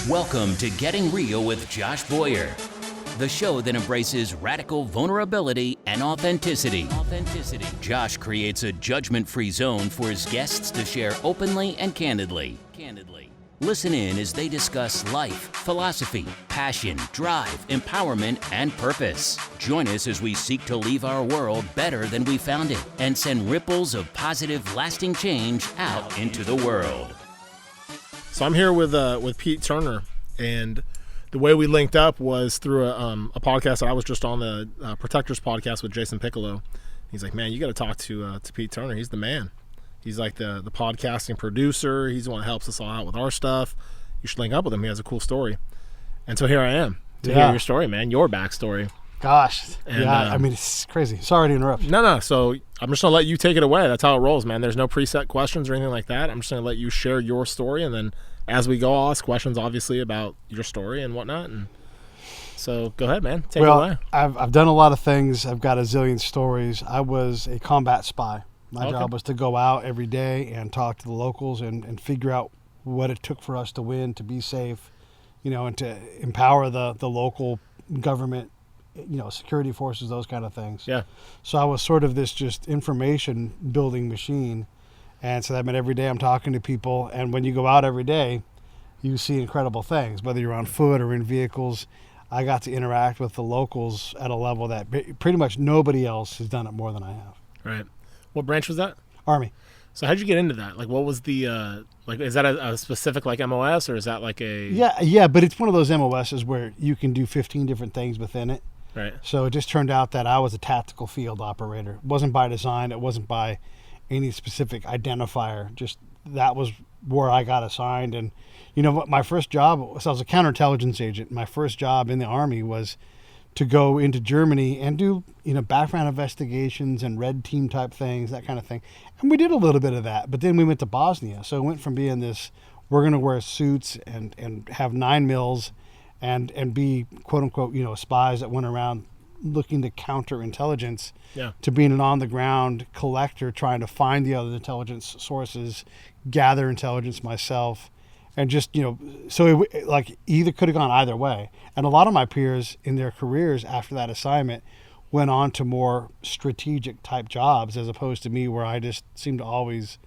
Welcome to Getting Real with Josh Boyer, the show that embraces radical vulnerability and authenticity. Josh creates a judgment-free zone for his guests to share openly and candidly. Listen in as they discuss life, philosophy, passion, drive, empowerment, and purpose. Join us as we seek to leave our world better than we found it and send ripples of positive, lasting change out into the world. So I'm here with Pete Turner, and the way we linked up was through a podcast that I was just on, the Protectors podcast with Jason Piccolo. He's like, man, you got to talk to Pete Turner. He's the man. He's like the podcasting producer. He's the one that helps us all out with our stuff. You should link up with him. He has a cool story. And so here I am to hear your story, man, your backstory. Gosh. And, I mean, it's crazy. Sorry to interrupt. No. So I'm just going to let you take it away. That's how it rolls, man. There's no preset questions or anything like that. I'm just going to let you share your story, and then as we go, I'll ask questions, obviously, about your story and whatnot. And so go ahead, man. Take it away. I've done a lot of things. I've got a zillion stories. I was a combat spy. My job was to go out every day and talk to the locals and figure out what it took for us to win, to be safe, and to empower the local government, security forces, those kind of things. Yeah. So I was sort of this just information building machine. And so that meant every day I'm talking to people. And when you go out every day, you see incredible things, whether you're on foot or in vehicles. I got to interact with the locals at a level that pretty much nobody else has done it more than I have. Right. What branch was that? Army. So how'd you get into that? Like, what was the, is that a specific, MOS, or is that like a... Yeah, but it's one of those MOSs where you can do 15 different things within it. Right. So it just turned out that I was a tactical field operator. It wasn't by design. It wasn't by any specific identifier. Just that was where I got assigned. And, my first job, so I was a counterintelligence agent. My first job in the Army was to go into Germany and do, background investigations and red team type things, that kind of thing. And we did a little bit of that, but then we went to Bosnia. So it went from being this, we're going to wear suits and have 9 mils and be quote unquote, spies that went around looking to counter intelligence, to being an on the ground collector, trying to find the other intelligence sources, gather intelligence myself. And just, so it, either could have gone either way. And a lot of my peers in their careers after that assignment went on to more strategic type jobs, as opposed to me, where I just seemed to always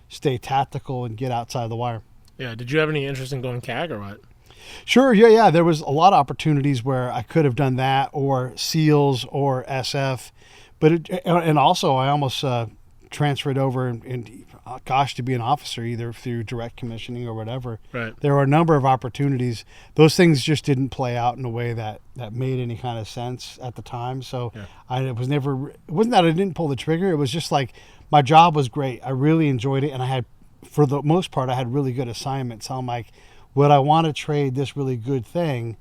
stay tactical and get outside the wire. Yeah. Did you have any interest in going CAG or what? Sure. Yeah. There was a lot of opportunities where I could have done that, or SEALs or SF. And also I almost transferred over and to be an officer, either through direct commissioning or whatever. Right. There were a number of opportunities. Those things just didn't play out in a way that made any kind of sense at the time. So it wasn't that I didn't pull the trigger. It was just like my job was great. I really enjoyed it. And I had, for the most part, I had really good assignments. So I'm like, would I want to trade this really good thing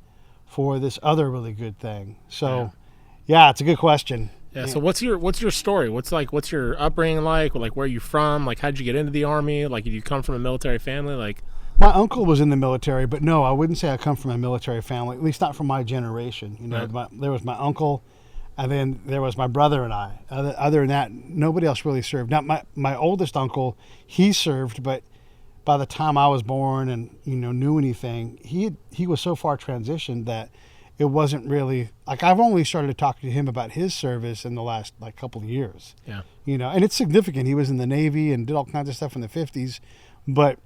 for this other really good thing? So it's a good question. Yeah. So what's your story? What's your upbringing like? Like, where are you from? Like, how'd you get into the Army? Like, did you come from a military family? Like, my uncle was in the military, but no, I wouldn't say I come from a military family, at least not from my generation. There was my uncle, and then there was my brother and I. Other than that, nobody else really served. Now, my oldest uncle, he served, but by the time I was born and, knew anything, he was so far transitioned that it wasn't really, I've only started talking to him about his service in the last couple of years. Yeah. And it's significant. He was in the Navy and did all kinds of stuff in the 50s, but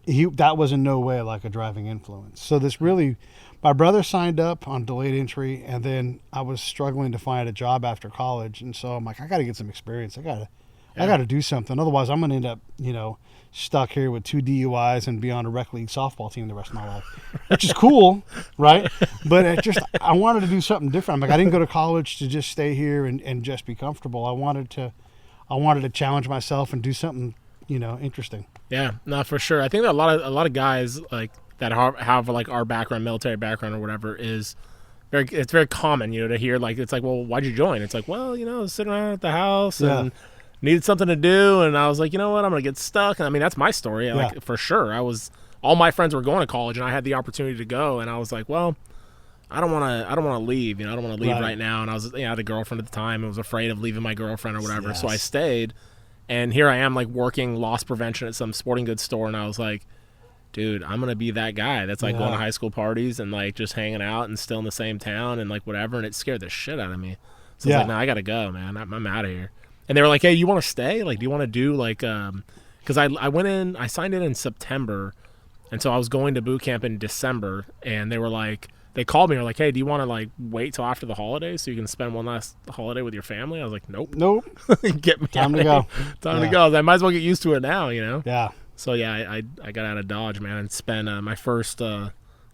that was in no way like a driving influence. So my brother signed up on delayed entry, and then I was struggling to find a job after college. And so I'm like, I got to get some experience. I got to do something. Otherwise I'm going to end up, stuck here with 2 DUIs and be on a rec league softball team the rest of my life, which is cool, right? But I wanted to do something different. I'm like, I didn't go to college to just stay here and just be comfortable. I wanted to challenge myself and do something, interesting. Yeah, no, for sure. I think that a lot of guys that have our background, military background or whatever, it's very common, to hear it's like, well, why'd you join? It's like, well, sitting around at the house and needed something to do, and I was like, you know what, I'm gonna get stuck. And I mean, that's my story. For sure, all my friends were going to college, and I had the opportunity to go, and I was like, well, I don't want to leave. I don't want to leave right now. And I was, I had a girlfriend at the time, and was afraid of leaving my girlfriend or whatever. So I stayed, and here I am, working loss prevention at some sporting goods store, and I was like, dude, I'm going to be that guy that's like going to high school parties and like just hanging out and still in the same town and like whatever. And it scared the shit out of me. So I was like, no, I got to go, man. I'm out of here. And they were like, hey, you want to stay? Like, do you want to do like, because I signed in September. And so I was going to boot camp in December, and they called me and were like, hey, do you want to like wait till after the holidays so you can spend one last holiday with your family? I was like, nope. Get me Time to go. Time to go. I might as well get used to it now, you know? Yeah. So yeah, I got out of Dodge, man, and spent my first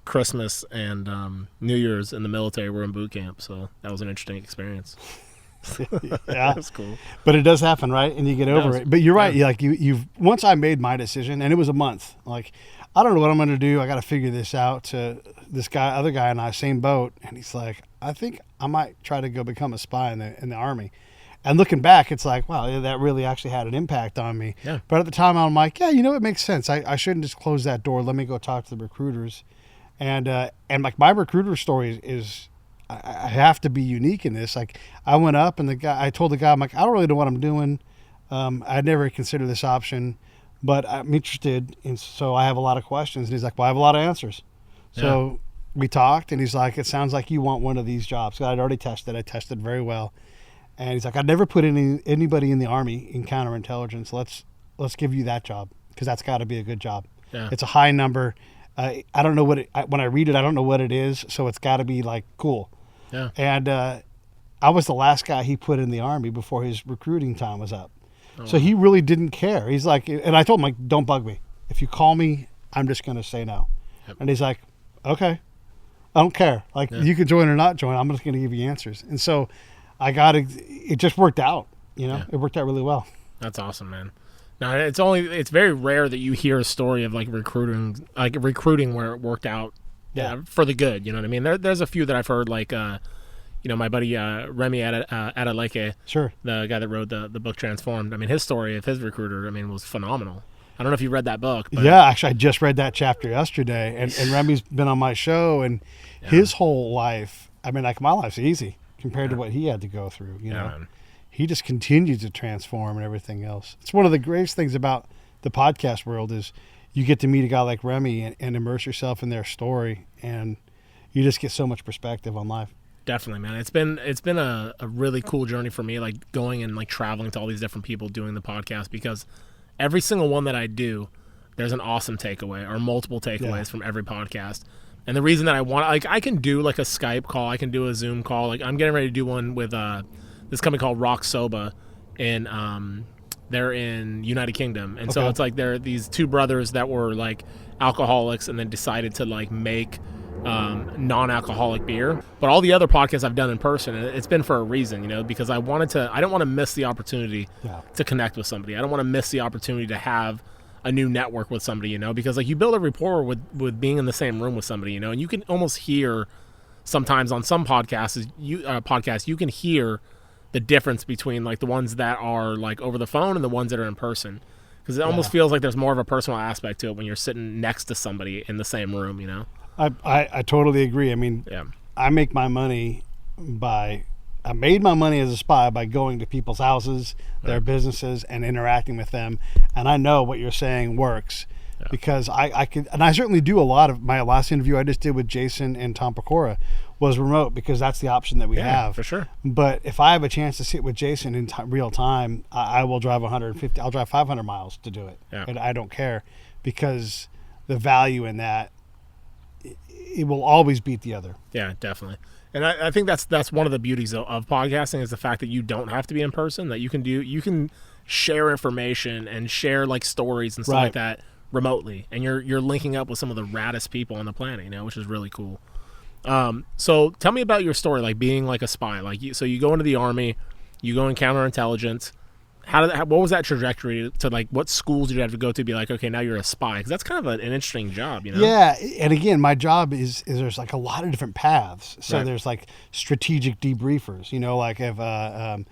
Christmas and New Year's in the military. We're in boot camp, so that was an interesting experience. Yeah, that's cool. But it does happen, right? And you get over it. But you're right. Like you've once I made my decision, and it was a month. Like I don't know what I'm going to do. I got to figure this out. To this other guy and I, same boat, and he's like, I think I might try to go become a spy in the Army. And looking back, it's like, wow, that really actually had an impact on me. Yeah. But at the time, I'm like, yeah, it makes sense. I shouldn't just close that door. Let me go talk to the recruiters. And like my recruiter story is I have to be unique in this. Like I went up and I told the guy, I'm like, I don't really know what I'm doing. I'd never considered this option, but I'm interested. And so I have a lot of questions. And he's like, well, I have a lot of answers. So we talked, and he's like, it sounds like you want one of these jobs. So I'd already tested. I tested very well. And he's like, I'd never put anybody in the Army in counterintelligence. Let's give you that job, because that's got to be a good job. Yeah. It's a high number. I don't know when I read it, I don't know what it is. So it's got to be like cool. Yeah. And I was the last guy he put in the Army before his recruiting time was up. Oh, so he really didn't care. He's like, and I told him, like, don't bug me. If you call me, I'm just going to say no. Yep. And he's like, okay, I don't care. Like you can join or not join. I'm just going to give you answers. And so it just worked out, It worked out really well. That's awesome, man. Now it's very rare that you hear a story of like recruiting where it worked out for the good. You know what I mean? There's a few that I've heard, like, my buddy Remy Adeleke, sure, the guy that wrote the book Transformed. I mean, his story of his recruiter, was phenomenal. I don't know if you read that book. But yeah, actually, I just read that chapter yesterday, and Remy's been on my show, and his whole life, like my life's easy compared to what he had to go through, Man. He just continues to transform and everything else. It's one of the greatest things about the podcast world is you get to meet a guy like Remy and immerse yourself in their story, and you just get so much perspective on life. Definitely, man. It's been a really cool journey for me, like going and like traveling to all these different people doing the podcast, because every single one that I do, there's an awesome takeaway or multiple takeaways from every podcast. And the reason that I can do like a Skype call, I can do a Zoom call. Like I'm getting ready to do one with this company called Rock Soba, and they're in United Kingdom. And so it's like they're these two brothers that were like alcoholics and then decided to like make non-alcoholic beer. But all the other podcasts I've done in person, it's been for a reason, because I don't want to miss the opportunity to connect with somebody. I don't want to miss the opportunity to have a new network with somebody, because like you build a rapport with being in the same room with somebody, and you can almost hear sometimes on some podcasts you can hear the difference between like the ones that are like over the phone and the ones that are in person, because it almost feels like there's more of a personal aspect to it when you're sitting next to somebody in the same room, I totally agree. I make my money I made my money as a spy by going to people's houses, their businesses, and interacting with them. And I know what you're saying works because I could, and I certainly do a lot of my last interview I just did with Jason and Tom Pecora was remote, because that's the option that we have. For sure. But if I have a chance to sit with Jason in real time, I will drive 150, I'll drive 500 miles to do it. Yeah. And I don't care, because the value in that, it will always beat the other. Yeah, definitely. And I think that's one of the beauties of podcasting, is the fact that you don't have to be in person, that you can share information and share like stories and stuff like that remotely, and you're linking up with some of the raddest people on the planet, which is really cool. So tell me about your story, like being like a spy, so you go into the Army, you go in counterintelligence. What was that trajectory to, like, what schools did you have to go to be like, okay, now you're a spy? Because that's kind of an interesting job, Yeah, and again, my job is there's like a lot of different paths. So there's like strategic debriefers, like if an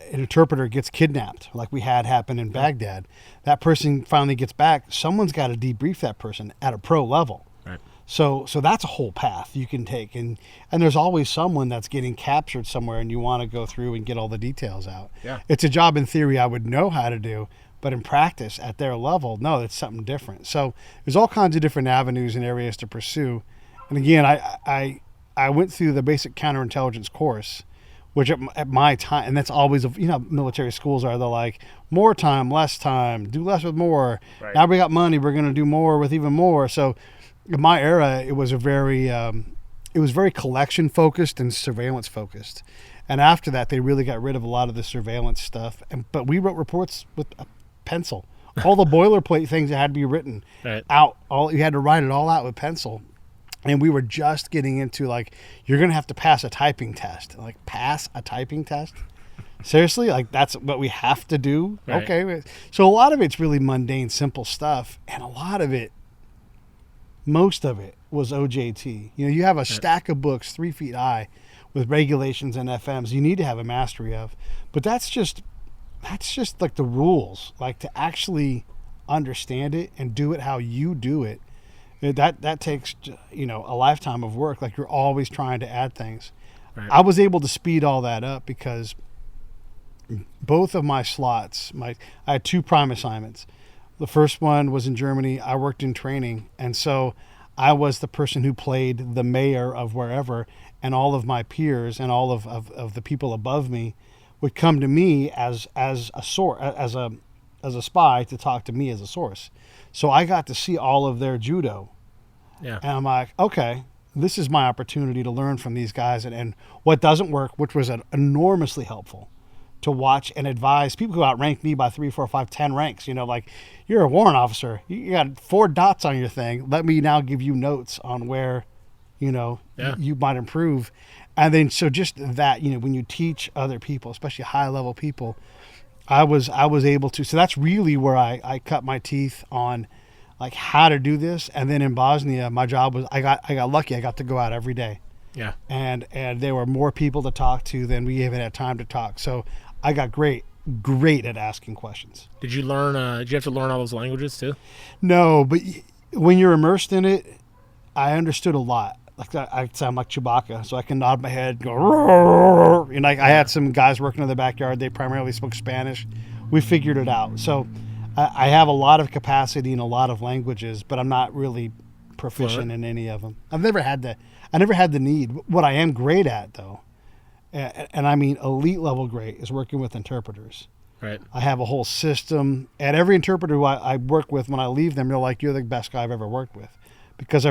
interpreter gets kidnapped, like we had happen in Baghdad, that person finally gets back, someone's got to debrief that person at a pro level. Right. So that's a whole path you can take, and there's always someone that's getting captured somewhere, and you want to go through and get all the details out. Yeah, it's a job in theory I would know how to do, But in practice, at their level, no, it's something different. So there's all kinds of different avenues and areas to pursue. And again, I went through the basic counterintelligence course, which at my time, and that's always, military schools are, they're like, more time, less time, do less with more. Right. Now we got money, we're going to do more with even more. So in my era, it was very collection focused and surveillance focused. And after that, they really got rid of a lot of the surveillance stuff. But we wrote reports with a pencil. All the boilerplate things that had to be written out. You had to write it all out with pencil. And we were just getting into, like, you're going to have to pass a typing test. Like, pass a typing test? Seriously? Like, that's what we have to do? Right. Okay. So a lot of it's really mundane, simple stuff. And a lot of it, most of it, was OJT. You have a stack of books 3 feet high with regulations and FMs you need to have a mastery of. But that's just like the rules. Like, to actually understand it and do it how you do it, that takes, a lifetime of work. Like, you're always trying to add things. Right. I was able to speed all that up because both of my slots, I had 2 prime assignments. The first one was in Germany. I worked in training. And so I was the person who played the mayor of wherever, and all of my peers and all of the people above me would come to me as a spy to talk to me as a source. So I got to see all of their judo. Yeah. And I'm like, okay, this is my opportunity to learn from these guys and what doesn't work, which was enormously helpful to watch and advise people who outrank me by 3, 4, 5, 10 ranks. Like, you're a warrant officer. You got 4 dots on your thing. Let me now give you notes on where, you might improve. And then, so just that, when you teach other people, especially high level people, I was able to. So that's really where I cut my teeth on, like, how to do this. And then in Bosnia, my job was, I got lucky. I got to go out every day. Yeah. And there were more people to talk to than we even had time to talk. So I got great at asking questions. Did you have to learn all those languages too? No, but when you're immersed in it, I understood a lot. Like, I sound like Chewbacca, so I can nod my head, go, roar. And I had some guys working in the backyard. They primarily spoke Spanish. We figured it out. So I have a lot of capacity in a lot of languages, but I'm not really proficient in any of them. I never had the need. What I am great at, though, and I mean elite level great, is working with interpreters. Right. I have a whole system. And every interpreter who I work with, when I leave them, they're like, you're the best guy I've ever worked with. Because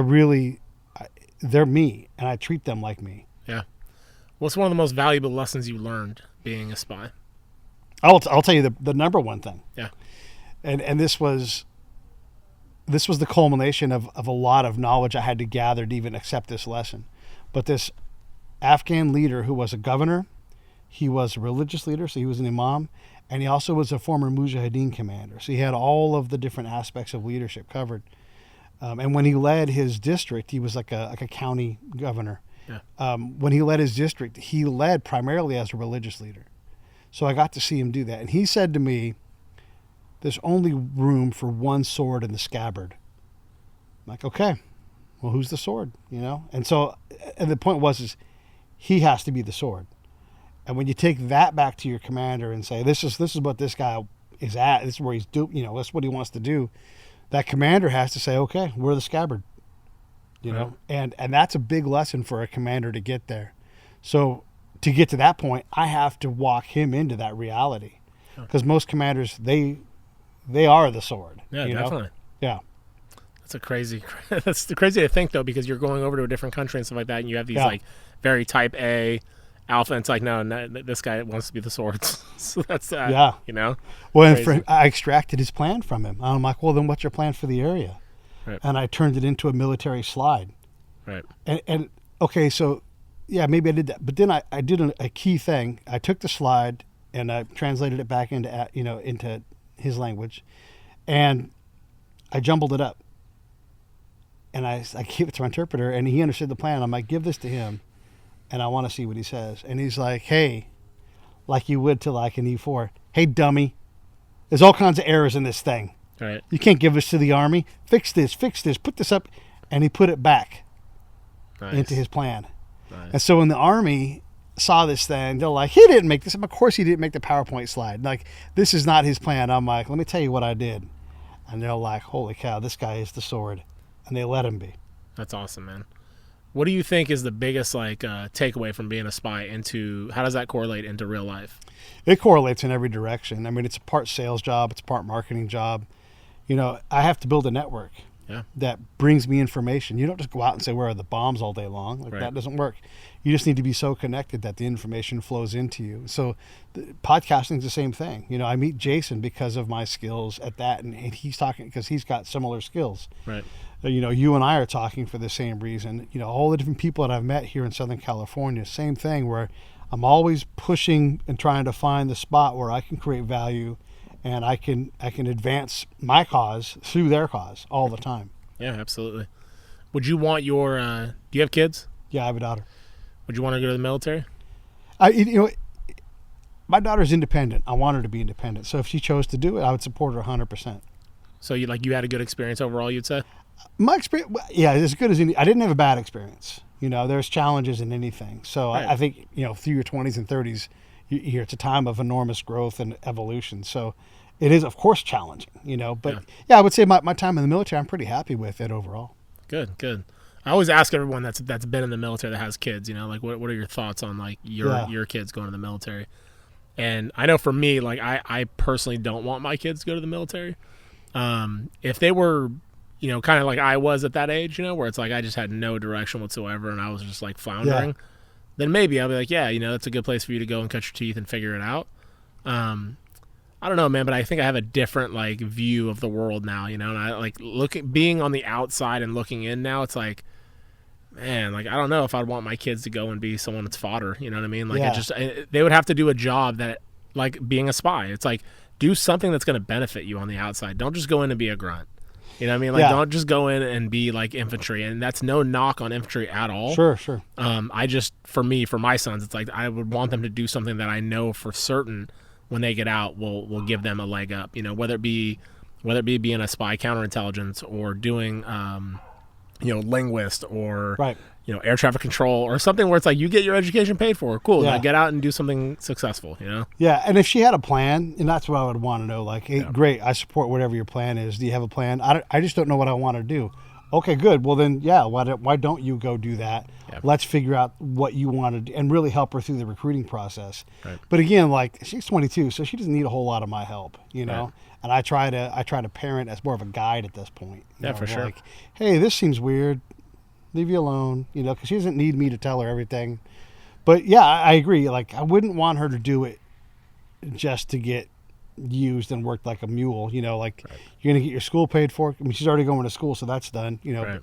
they're me, and I treat them like me. Yeah. What's one of the most valuable lessons you learned being a spy? I'll tell you the number one thing. Yeah. And this was the culmination of a lot of knowledge I had to gather to even accept this lesson. But this Afghan leader who was a governor, he was a religious leader, so he was an imam, and he also was a former Mujahideen commander. So he had all of the different aspects of leadership covered. And when he led his district, he was like a county governor. Yeah. When he led his district, he led primarily as a religious leader. So I got to see him do that. And he said to me, there's only room for one sword in the scabbard. I'm like, okay, well, who's the sword? And so, and the point is he has to be the sword. And when you take that back to your commander and say, this is what this guy is at, this is where he's doing, that's what he wants to do. That commander has to say, okay, we're the scabbard, know, and that's a big lesson for a commander to get there. So to get to that point, I have to walk him into that reality, because most commanders, they are the sword. Yeah, definitely. Yeah. That's crazy to think, though, because you're going over to a different country and stuff like that, and you have these like very type A alpha, and it's like, no, this guy wants to be the swords. So that's that. Yeah. Well, and I extracted his plan from him. I'm like, well, then what's your plan for the area? Right. And I turned it into a military slide. Right. And okay, so yeah, maybe I did that, but then I did a key thing. I took the slide and I translated it back into his language, and I jumbled it up. And I gave it to my interpreter, and he understood the plan. I'm like, give this to him, and I want to see what he says. And he's like, hey, like you would to like an E4. Hey, dummy, there's all kinds of errors in this thing. Right. You can't give this to the Army. Fix this, put this up. And he put it back into his plan. Nice. And so in the Army, saw this thing. They're like, he didn't make this. Of course he didn't make the PowerPoint slide. Like, this is not his plan. I'm like, let me tell you what I did. And they're like, holy cow, this guy is the sword. And they let him be. That's awesome, man. What do you think is the biggest takeaway from being a spy into, how does that correlate into real life? It correlates in every direction. I mean, it's a part sales job. It's a part marketing job. You know, I have to build a network that brings me information. You don't just go out and say, where are the bombs all day long? Like, that doesn't work. You just need to be so connected that the information flows into you. So podcasting is the same thing. You know, I meet Jason because of my skills at that, and he's talking because he's got similar skills. Right. You know, you and I are talking for the same reason. You know, all the different people that I've met here in Southern California, same thing, where I'm always pushing and trying to find the spot where I can create value and I can advance my cause through their cause all the time. Yeah, absolutely. Would you want your do you have kids? Yeah, I have a daughter. Would you want to go to the military? My daughter's independent. I want her to be independent. So if she chose to do it, I would support her 100%. So you had a good experience overall, you'd say? My experience, yeah, as good as any. I didn't have a bad experience. You know, there's challenges in anything. So right. I think, you know, through your 20s and 30s, it's a time of enormous growth and evolution. So it is, of course, challenging, you know. But, yeah I would say my time in the military, I'm pretty happy with it overall. Good. I always ask everyone that's been in the military that has kids, you know, like what are your thoughts on like your kids going to the military? And I know for me, like I personally don't want my kids to go to the military. If they were, you know, kind of like I was at that age, you know, where it's like I just had no direction whatsoever and I was just like floundering, then maybe I'll be like, yeah, you know, that's a good place for you to go and cut your teeth and figure it out. I don't know, man, but I think I have a different like view of the world now, you know, and I like being on the outside and looking in now, it's like, man, like I don't know if I'd want my kids to go and be someone that's fodder, you know what I mean? Like they would have to do a job that, like being a spy, it's like do something that's going to benefit you on the outside. Don't just go in and be a grunt. You know what I mean? Like don't just go in and be like infantry, and that's no knock on infantry at all. Sure. I just, for my sons, it's like I would want them to do something that I know for certain when they get out will give them a leg up, you know, whether it be being a spy, counterintelligence, or doing you know, linguist, or you know, air traffic control, or something where it's like you get your education paid for. Cool. Now get out and do something successful, you know? Yeah, and if she had a plan, and that's what I would want to know, like, hey, great, I support whatever your plan is. Do you have a plan? I just don't know what I want to do. Okay, good. Well, then, why don't you go do that? Let's figure out what you want to do and really help her through the recruiting process. Right. But again, like, she's 22, so she doesn't need a whole lot of my help, you know? Right. And I try to parent as more of a guide at this point. Yeah, for sure. Like, hey, this seems weird. Leave you alone, you know, because she doesn't need me to tell her everything. But, yeah, I agree. Like, I wouldn't want her to do it just to get used and worked like a mule, you know, like you're going to get your school paid for. I mean, she's already going to school, so that's done, you know. But,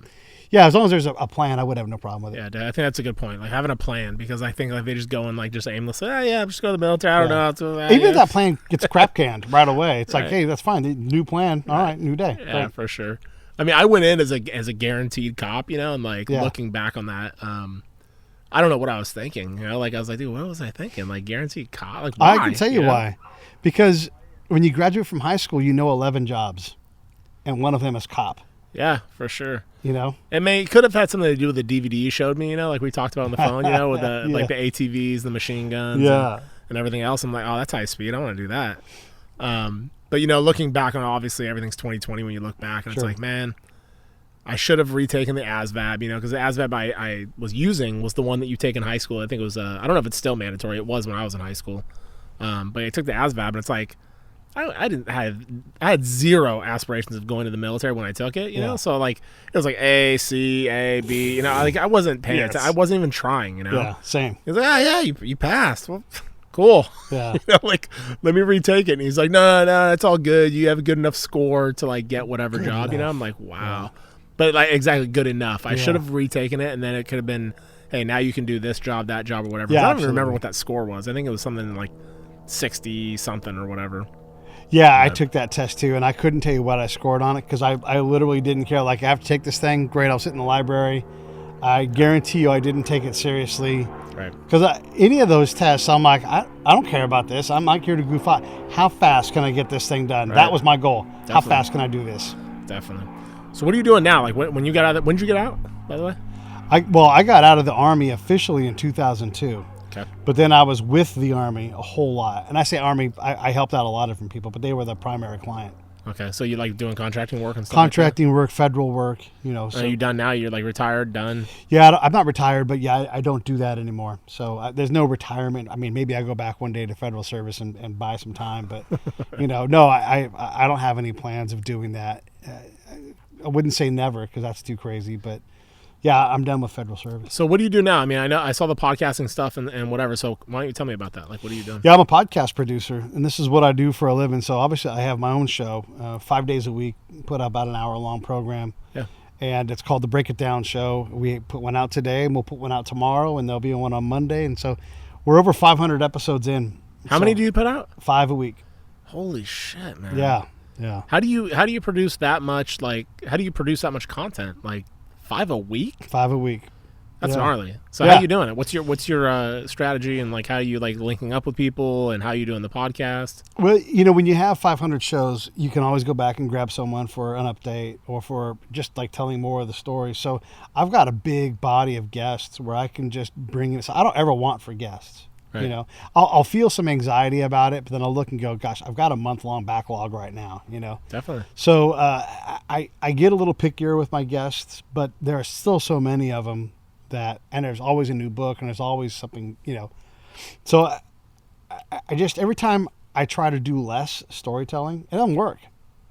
yeah, as long as there's a plan, I would have no problem with it. Yeah, I think that's a good point. Like having a plan, because I think like they just go and like just aimlessly, just go to the military. I don't know. Even if that plan gets crap canned right away, it's like, hey, that's fine. New plan. All right, new day. Yeah, for sure. I mean, I went in as a guaranteed cop, you know, and like looking back on that, I don't know what I was thinking. You know, like I was like, dude, what was I thinking? Like guaranteed cop? Like why? I can tell you why. Because when you graduate from high school, you know 11 jobs, and one of them is cop. Yeah, for sure. You know, it could have had something to do with the DVD you showed me. You know, like we talked about on the phone. You know, with the like the ATVs, the machine guns, and everything else. I'm like, oh, that's high speed. I want to do that. But you know, looking back on, obviously everything's 2020 when you look back, and it's like, man, I should have retaken the ASVAB. You know, because the ASVAB I was using was the one that you take in high school. I think it was. I don't know if it's still mandatory. It was when I was in high school. But I took the ASVAB, and it's like, I had zero aspirations of going to the military when I took it, you know? So, like, it was like A, C, A, B, you know? Like, I wasn't paying attention. I wasn't even trying, you know? Yeah, same. He was like, you passed. Well, cool. Yeah. You know, like, let me retake it. And he's like, no, it's all good. You have a good enough score to, like, get whatever job, enough. You know? I'm like, wow. Yeah. But, like, exactly, good enough. I should have retaken it, and then it could have been, hey, now you can do this job, that job, or whatever. Yeah, I don't even remember what that score was. I think it was something like 60-something or whatever. Yeah, I took that test too, and I couldn't tell you what I scored on it because I literally didn't care. Like, I have to take this thing. Great, I'll sit in the library. I guarantee you I didn't take it seriously. Right. Because any of those tests, I'm like, I don't care about this. I'm not here to goof out. How fast can I get this thing done? Right. That was my goal. Definitely. How fast can I do this? Definitely. So what are you doing now? Like, when you got out of when did you get out, by the way? I got out of the Army officially in 2002. Okay. But then I was with the Army a whole lot. And I say Army, I helped out a lot of different people, but they were the primary client. Okay, so you like doing contracting work and stuff Contracting work, federal work, you know. like that? So Are you done now? You're like retired, done? yeah, I'm not retired, but yeah, I don't do that anymore. So there's no retirement. I mean, maybe I go back one day to federal service and buy some time, but you know, no, I don't have any plans of doing that. I wouldn't say never because that's too crazy, but yeah, I'm done with federal service. So what do you do now? I mean, I know I saw the podcasting stuff and whatever. So why don't you tell me about that? Like, what are you doing? Yeah, I'm a podcast producer, and this is what I do for a living. So obviously, I have my own show, 5 days a week, put out about an hour-long program. Yeah. And it's called the Break It Down Show. We put one out today, and we'll put one out tomorrow, and there'll be one on Monday. And so we're over 500 episodes in. How many do you put out? 5 a week. Holy shit, man. Yeah, yeah. How do you produce that much? Like, how do you produce that much content? Like 5 a week? 5 a week. That's Yeah. gnarly. So Yeah. how you doing it? What's your strategy and like how you like linking up with people and how you doing the podcast? Well, you know, when you have 500 shows, you can always go back and grab someone for an update or for just like telling more of the story. So I've got a big body of guests where I can just bring in. So I don't ever want for guests. Right. You know, I'll feel some anxiety about it, but then I'll look and go, gosh, I've got a month-long backlog right now, you know. Definitely. So I get a little pickier with my guests, but there are still so many of them and there's always a new book and there's always something, you know. So I just, every time I try to do less storytelling, it doesn't work.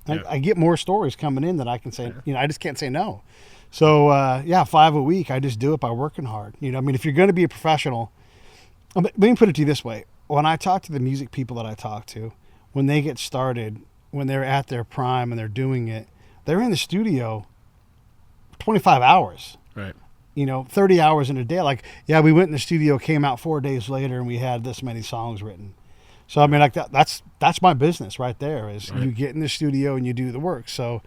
Yeah. I get more stories coming in that I can say, you know, I just can't say no. So, 5 a week, I just do it by working hard. You know, I mean, if you're going to be a professional, let me put it to you this way. When I talk to the music people that I talk to, when they get started, when they're at their prime and they're doing it, they're in the studio 25 hours. Right. You know, 30 hours in a day. Like, yeah, we went in the studio, came out 4 days later, and we had this many songs written. So, I mean, like that's my business right there is Right. You get in the studio and you do the work. So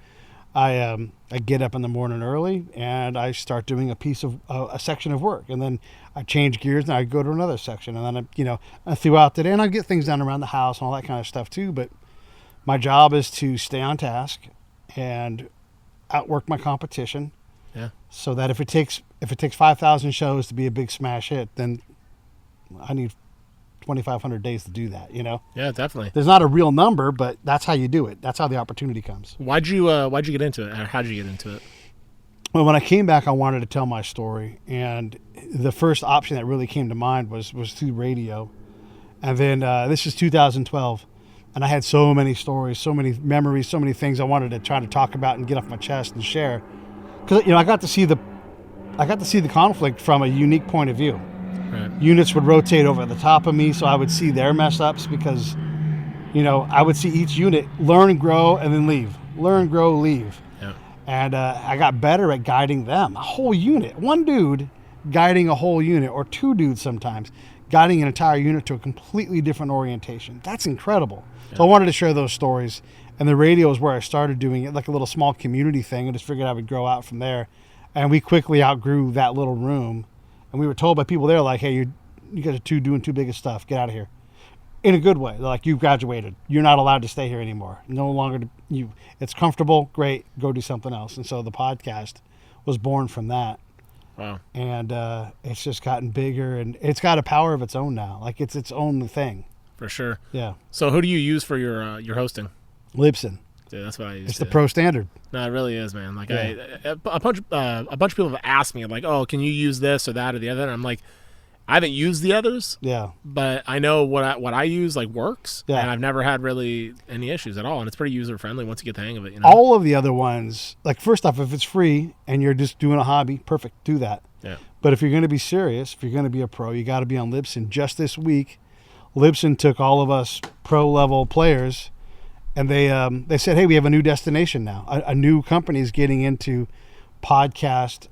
I get up in the morning early and I start doing a section of work, and then I change gears and I go to another section, and then I throughout the day, and I get things done around the house and all that kind of stuff too. But my job is to stay on task and outwork my competition. Yeah. So that if it takes 5,000 shows to be a big smash hit, then I need 2,500 days to do that. You know. Yeah, definitely. There's not a real number, but that's how you do it. That's how the opportunity comes. Why'd you get into it? How'd you get into it? Well, when I came back, I wanted to tell my story, and the first option that really came to mind was through radio. And then this is 2012, and I had so many stories, so many memories, so many things I wanted to try to talk about and get off my chest and share. Because I got to see the conflict from a unique point of view. Right. Units would rotate over the top of me, so I would see their mess ups because, I would see each unit learn, grow, and then leave. Learn, grow, leave. Yeah. And I got better at guiding them. A whole unit. One dude guiding a whole unit, or two dudes sometimes, guiding an entire unit to a completely different orientation. That's incredible. Yeah. So I wanted to share those stories. And the radio is where I started doing it, like a little small community thing. I just figured I would grow out from there. And we quickly outgrew that little room. And we were told by people there, like, hey, you guys are doing too big of stuff. Get out of here. In a good way. They're like, you've graduated. You're not allowed to stay here anymore. No longer it's comfortable. Great. Go do something else. And so the podcast was born from that. Wow. And it's just gotten bigger, and it's got a power of its own now. Like, it's its own thing. For sure. Yeah. So who do you use for your hosting? Libsyn. Dude, that's what I use. It's the pro standard. No, it really is, man. Like, Yeah. a bunch of people have asked me, like, oh, can you use this or that or the other? And I'm like, I haven't used the others. Yeah. But I know what I use like works. Yeah. And I've never had really any issues at all. And it's pretty user friendly once you get the hang of it. All of the other ones, like, first off, if it's free and you're just doing a hobby, perfect, do that. Yeah. But if you're going to be serious, if you're going to be a pro, you got to be on Libsyn. Just this week, Libsyn took all of us pro level players, and they said, hey, we have a new destination now. A new company is getting into podcast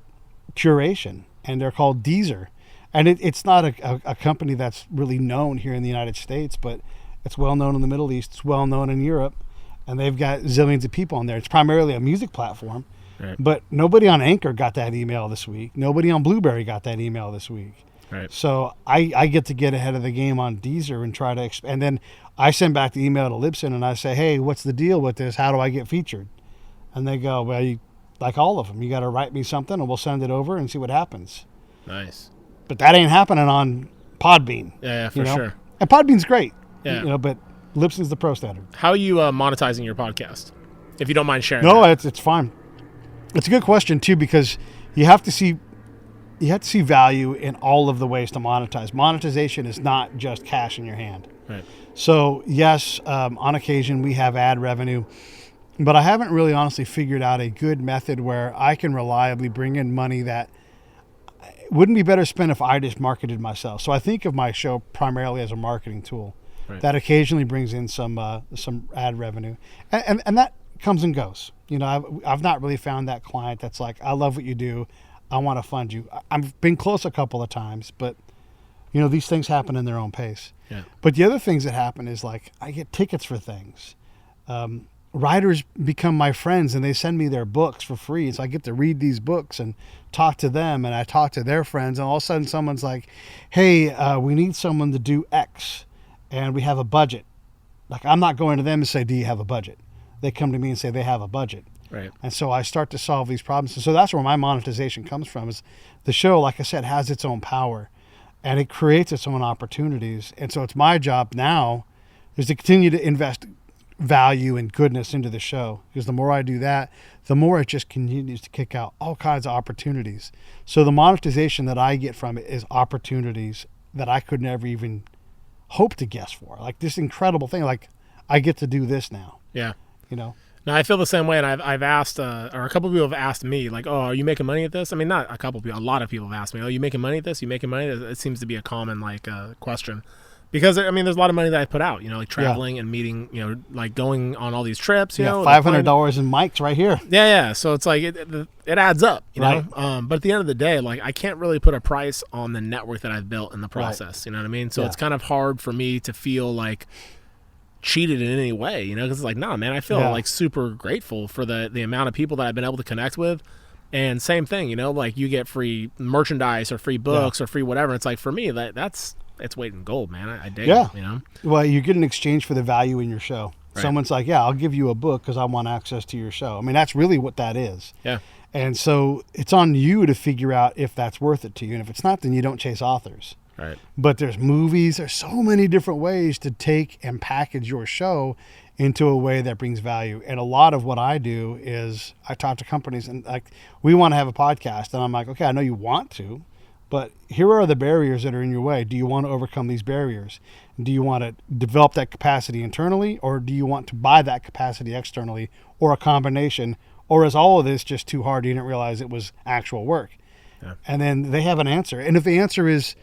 curation, and they're called Deezer. And it's not a company that's really known here in the United States, but it's well known in the Middle East. It's well known in Europe, and they've got zillions of people on there. It's primarily a music platform, right. But nobody on Anchor got that email this week. Nobody on Blueberry got that email this week. Right. So I get ahead of the game on Deezer and try to and then I send back the email to Libsyn and I say, hey, what's the deal with this? How do I get featured? And they go, well, like all of them, you got to write me something and we'll send it over and see what happens. Nice. But that ain't happening on Podbean. Yeah, for sure. And Podbean's great. Yeah. But Libsyn's the pro standard. How are you monetizing your podcast? If you don't mind sharing. No, that. it's fine. It's a good question too, because you have to see value in all of the ways to monetize. Monetization is not just cash in your hand. Right. So yes, on occasion we have ad revenue, but I haven't really honestly figured out a good method where I can reliably bring in money that wouldn't be better spent if I just marketed myself. So I think of my show primarily as a marketing tool that occasionally brings in some ad revenue, and that comes and goes. I've not really found that client that's like, I love what you do, I want to fund you. I've been close a couple of times, but these things happen in their own pace. Yeah. But the other things that happen is like I get tickets for things. Writers become my friends and they send me their books for free. So I get to read these books and talk to them, and I talk to their friends, and all of a sudden someone's like, hey, we need someone to do X and we have a budget. Like, I'm not going to them and say, do you have a budget? They come to me and say they have a budget. Right. And so I start to solve these problems. And so that's where my monetization comes from, is the show, like I said, has its own power and it creates its own opportunities. And so it's my job now is to continue to invest value and goodness into the show, because the more I do that, the more it just continues to kick out all kinds of opportunities. So the monetization that I get from it is opportunities that I could never even hope to guess for. Like this incredible thing, like I get to do this now. Yeah. No, I feel the same way, and I've asked, or a couple of people have asked me, like, oh, are you making money at this? I mean, not a couple of people, a lot of people have asked me, oh, you making money at this? You making money? It seems to be a common, question. Because, I mean, there's a lot of money that I put out, like traveling and meeting, like going on all these trips, $500 in mics right here. Yeah. So it's like, it adds up, you know? But at the end of the day, like, I can't really put a price on the network that I've built in the process, you know what I mean? So it's kind of hard for me to feel like cheated in any way, because it's like, nah, man, I feel like super grateful for the amount of people that I've been able to connect with. And same thing, like you get free merchandise or free books or free whatever. It's like, for me, it's weight in gold, man. I dig it, Well, you get an exchange for the value in your show. Right. Someone's like, yeah, I'll give you a book because I want access to your show. I mean, that's really what that is. Yeah. And so it's on you to figure out if that's worth it to you. And if it's not, then you don't chase authors. Right. But there's movies, there's so many different ways to take and package your show into a way that brings value. And a lot of what I do is I talk to companies and like, we want to have a podcast. And I'm like, okay, I know you want to, but here are the barriers that are in your way. Do you want to overcome these barriers? Do you want to develop that capacity internally, or do you want to buy that capacity externally, or a combination? Or is all of this just too hard? You didn't realize it was actual work. Yeah. And then they have an answer. And if the answer is,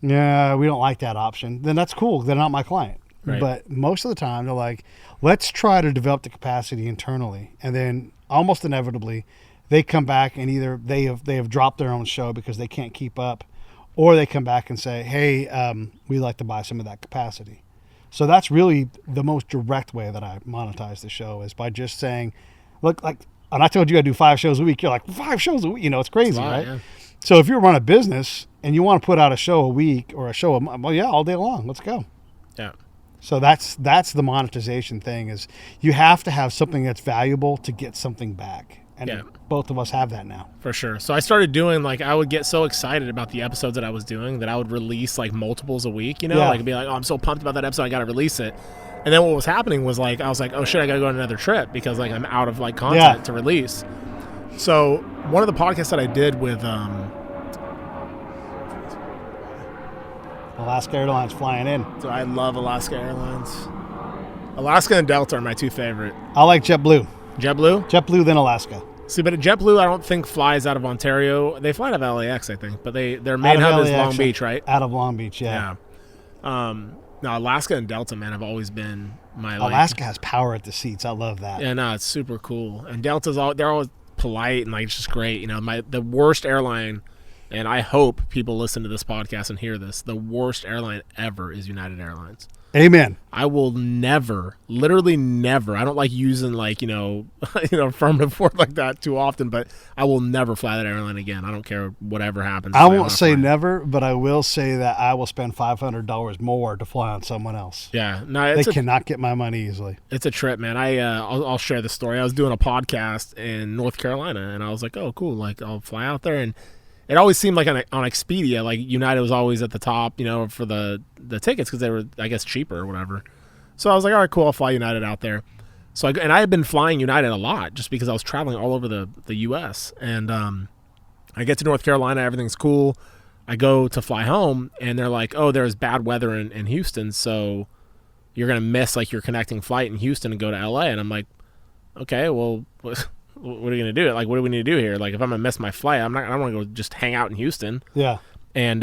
yeah, we don't like that option, then that's cool. They're not my client. Right. But most of the time they're like, let's try to develop the capacity internally. And then almost inevitably they come back and either they have dropped their own show because they can't keep up, or they come back and say, hey, we'd like to buy some of that capacity. So that's really the most direct way that I monetize the show, is by just saying, look, like, and I told you I do 5 shows a week. You're like, 5 shows a week? It's crazy, right? Yeah. So if you run a business and you want to put out a show a week or a show a month, well, yeah, all day long. Let's go. Yeah. So that's the monetization thing, is you have to have something that's valuable to get something back. And both of us have that now. For sure. So I started doing, like, I would get so excited about the episodes that I was doing that I would release, like, multiples a week, Like, I'd be like, oh, I'm so pumped about that episode, I got to release it. And then what was happening was, like, I was like, oh, shit, I got to go on another trip because, like, I'm out of, like, content to release. So one of the podcasts that I did with Alaska Airlines flying in. So I love Alaska Airlines. Alaska and Delta are my 2 favorite. I like JetBlue. JetBlue? JetBlue, then Alaska. See, but JetBlue, I don't think flies out of Ontario. They fly out of LAX, I think, but their main hub is Long Beach, right? Out of Long Beach, yeah. No, Alaska and Delta, man, have always been my. Alaska has power at the seats. I love that. Yeah, no, it's super cool. And Delta's they're always polite and, like, it's just great. The worst airline, and I hope people listen to this podcast and hear this, the worst airline ever is United Airlines. Amen. I will never, literally never. I don't like using, like, affirmative word like that too often, but I will never fly that airline again. I don't care whatever happens. I won't say never, but I will say that I will spend $500 more to fly on someone else. Yeah, no, they cannot get my money easily. It's a trip, man. I'll share the story. I was doing a podcast in North Carolina, and I was like, oh, cool. Like, I'll fly out there, and it always seemed like on Expedia, like United was always at the top, for the tickets because they were, I guess, cheaper or whatever. So I was like, all right, cool, I'll fly United out there. So I had been flying United a lot just because I was traveling all over the U.S. And I get to North Carolina, everything's cool. I go to fly home, and they're like, oh, there's bad weather in Houston, so you're going to miss like your connecting flight in Houston and go to L.A. And I'm like, okay, well, what are you going to do? Like, what do we need to do here? Like, if I'm going to miss my flight, I don't want to go just hang out in Houston. Yeah. And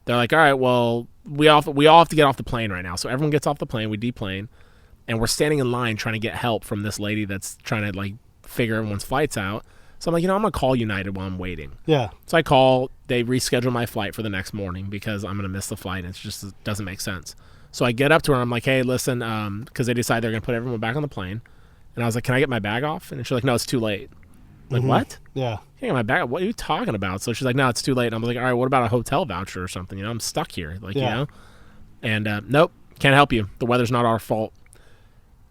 they're like, all right, well, we all have to get off the plane right now. So everyone gets off the plane, we deplane, and we're standing in line trying to get help from this lady that's trying to like figure everyone's flights out. So I'm like, I'm going to call United while I'm waiting. Yeah. So I call, they reschedule my flight for the next morning because I'm going to miss the flight. It doesn't make sense. So I get up to her and I'm like, hey, listen, because they decide they're going to put everyone back on the plane. And I was like, can I get my bag off? And she's like, no, it's too late. I'm like, what? Yeah. Can't get my bag. What are you talking about? So she's like, no, it's too late. And I'm like, all right, what about a hotel voucher or something? I'm stuck here. Like, And nope, can't help you. The weather's not our fault.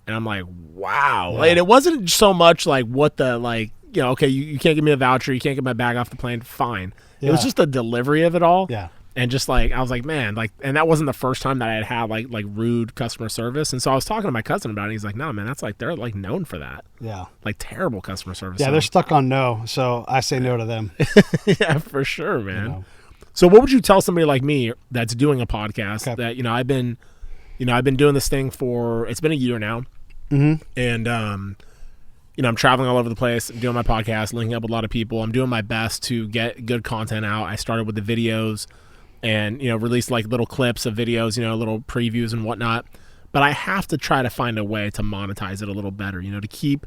And I'm like, wow. Yeah. Like, it wasn't so much like what the, like, okay, you can't give me a voucher. You can't get my bag off the plane. Fine. Yeah. It was just the delivery of it all. Yeah. And just like, I was like, man, like, and that wasn't the first time that I had like rude customer service. And so I was talking to my cousin about it. He's like, no, man, that's like, they're like known for that. Yeah. Like terrible customer service. Yeah, they're stuck on no. So I say no to them. Yeah, for sure, man. So what would you tell somebody like me that's doing a podcast that, I've been doing this thing for, it's been a year now. Mm-hmm. And, I'm traveling all over the place, I'm doing my podcast, linking up with a lot of people. I'm doing my best to get good content out. I started with the videos and, release like little clips of videos, little previews and whatnot. But I have to try to find a way to monetize it a little better, to keep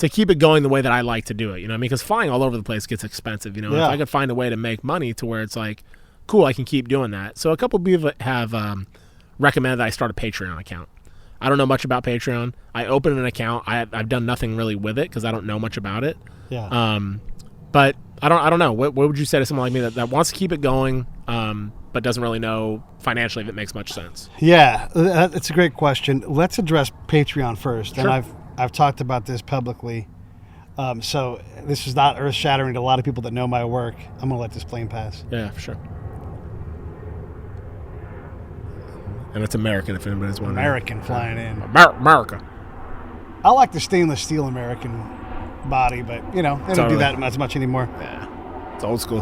it going the way that I like to do it, because flying all over the place gets expensive, If I could find a way to make money to where it's like, cool, I can keep doing that. So a couple of people have recommended that I start a Patreon account. I don't know much about Patreon. I opened an account. I've done nothing really with it because I don't know much about it. Yeah. But I don't know. What would you say to someone like me that wants to keep it going, but doesn't really know financially if it makes much sense? Yeah, that's a great question. Let's address Patreon first. Sure. And I've talked about this publicly. So this is not earth-shattering to a lot of people that know my work. I'm going to let this plane pass. Yeah, for sure. And it's American, if anybody's wondering. American flying in. America. I like the stainless steel American body, but, they don't do that as much anymore. Yeah, it's old school.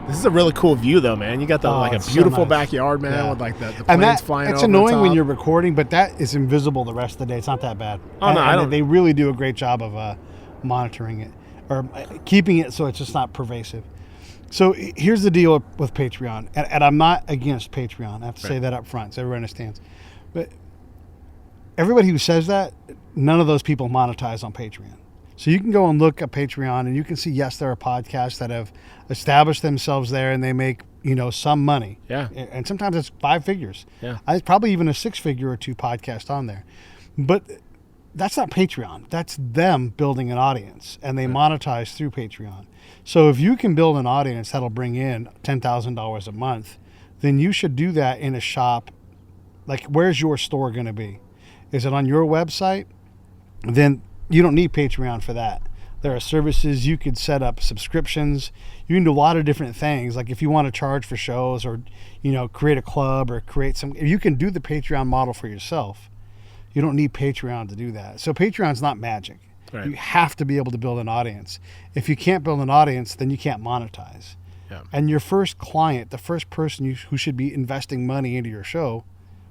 This is a really cool view, though, man. You got a beautiful backyard, man, with like the planes flying over. It's annoying when you're recording, but that is invisible the rest of the day. It's not that bad. Oh, no, I don't. They really do a great job of monitoring it or keeping it so it's just not pervasive. So here's the deal with Patreon, and I'm not against Patreon. I have to say that up front so everyone understands. But everybody who says that, none of those people monetize on Patreon. So you can go and look at Patreon, and you can see, yes, there are podcasts that have established themselves there, and they make, some money. Yeah. And sometimes it's 5 figures. Yeah. It's probably even a 6-figure or 2 podcast on there. But that's not Patreon. That's them building an audience, and they monetize through Patreon. So if you can build an audience that'll bring in $10,000 a month, then you should do that in a shop. Like, where's your store going to be? Is it on your website? Then you don't need Patreon for that. There are services you could set up, subscriptions. You can do a lot of different things. Like if you want to charge for shows or, create a club or create you can do the Patreon model for yourself. You don't need Patreon to do that. So Patreon's not magic. Right. You have to be able to build an audience. If you can't build an audience, then you can't monetize. Yeah. And your first client, the first person who should be investing money into your show,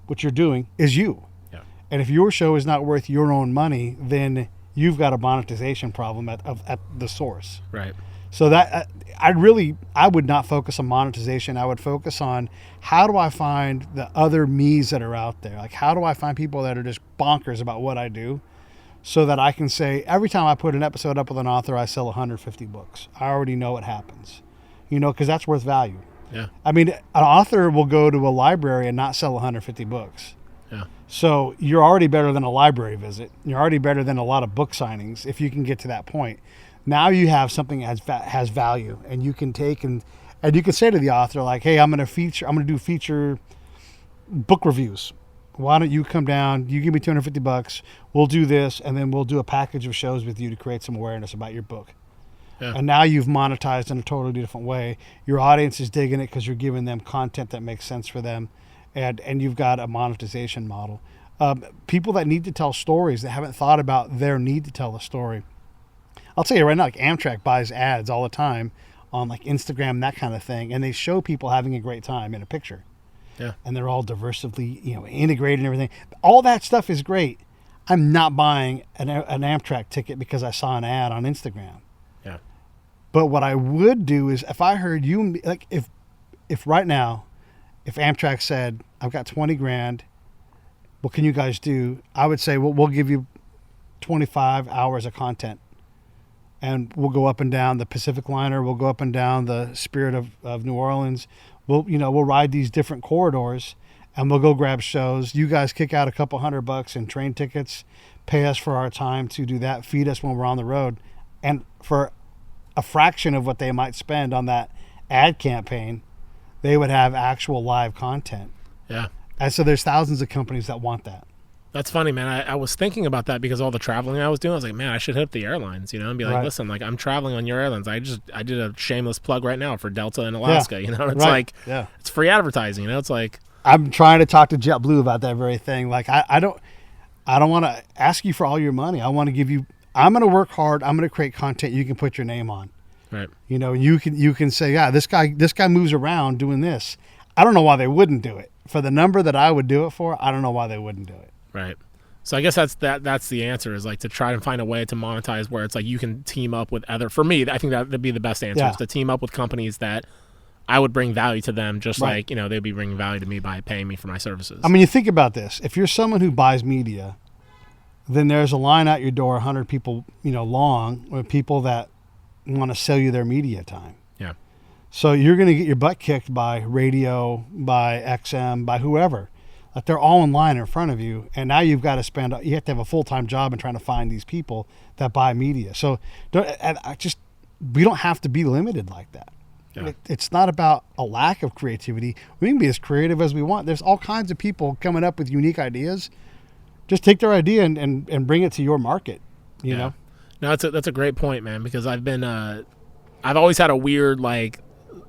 what you're doing, is you. Yeah. And if your show is not worth your own money, then you've got a monetization problem at the source. Right. So that I would not focus on monetization. I would focus on how do I find the other me's that are out there? Like how do I find people that are just bonkers about what I do so that I can say every time I put an episode up with an author, I sell 150 books. I already know what happens, because that's worth value. Yeah. I mean, an author will go to a library and not sell 150 books. Yeah. So you're already better than a library visit. You're already better than a lot of book signings if you can get to that point. Now you have something that has value, and you can take and you can say to the author like, "Hey, I'm going to do feature book reviews." Why don't you come down? You give me $250. We'll do this, and then we'll do a package of shows with you to create some awareness about your book. Yeah. And now you've monetized in a totally different way. Your audience is digging it because you're giving them content that makes sense for them, and you've got a monetization model. People that need to tell stories that haven't thought about their need to tell a story. I'll tell you right now, like Amtrak buys ads all the time on like Instagram, that kind of thing, and they show people having a great time in a picture. Yeah. And they're all diversely, integrated and everything. All that stuff is great. I'm not buying an Amtrak ticket because I saw an ad on Instagram. Yeah. But what I would do is if I heard you, like if right now, if Amtrak said, I've got 20 grand, what can you guys do? I would say, well, we'll give you 25 hours of content. And we'll go up and down the Pacific Liner. We'll go up and down the Spirit of New Orleans. We'll ride these different corridors, and we'll go grab shows. You guys kick out a couple $100 in train tickets, pay us for our time to do that, feed us when we're on the road. And for a fraction of what they might spend on that ad campaign, they would have actual live content. Yeah. And so there's thousands of companies that want that. That's funny, man. I was thinking about that because all the traveling I was doing. I was like, man, I should hit up the airlines, and be like, Right. listen, like I'm traveling on your airlines. I did a shameless plug right now for Delta in Alaska. Yeah. It's Right. like, Yeah. it's free advertising. It's like, I'm trying to talk to JetBlue about that very thing. Like I don't want to ask you for all your money. I want to give you. I'm going to work hard. I'm going to create content you can put your name on. right. You can say, yeah, this guy moves around doing this. I don't know why they wouldn't do it. For the number that I would do it for, I don't know why they wouldn't do it. Right. So I guess that's the answer, is like to try and find a way to monetize where it's like you can team up with other. For me, I think that'd be the best answer, Yeah. is to team up with companies that I would bring value to them, just Right. like they'd be bringing value to me by paying me for my services. I mean, you think about this. If you're someone who buys media, then there's a line out your door, 100 people, long, with people that want to sell you their media time. Yeah. So you're going to get your butt kicked by radio, by XM, by whoever. Like they're all in line in front of you, and now you have to have a full-time job in trying to find these people that buy media. So we don't have to be limited like that. Yeah. It's not about a lack of creativity. We can be as creative as we want. There's all kinds of people coming up with unique ideas. Just take their idea and bring it to your market, you know? No, that's a great point, man, because I've always had a weird, like,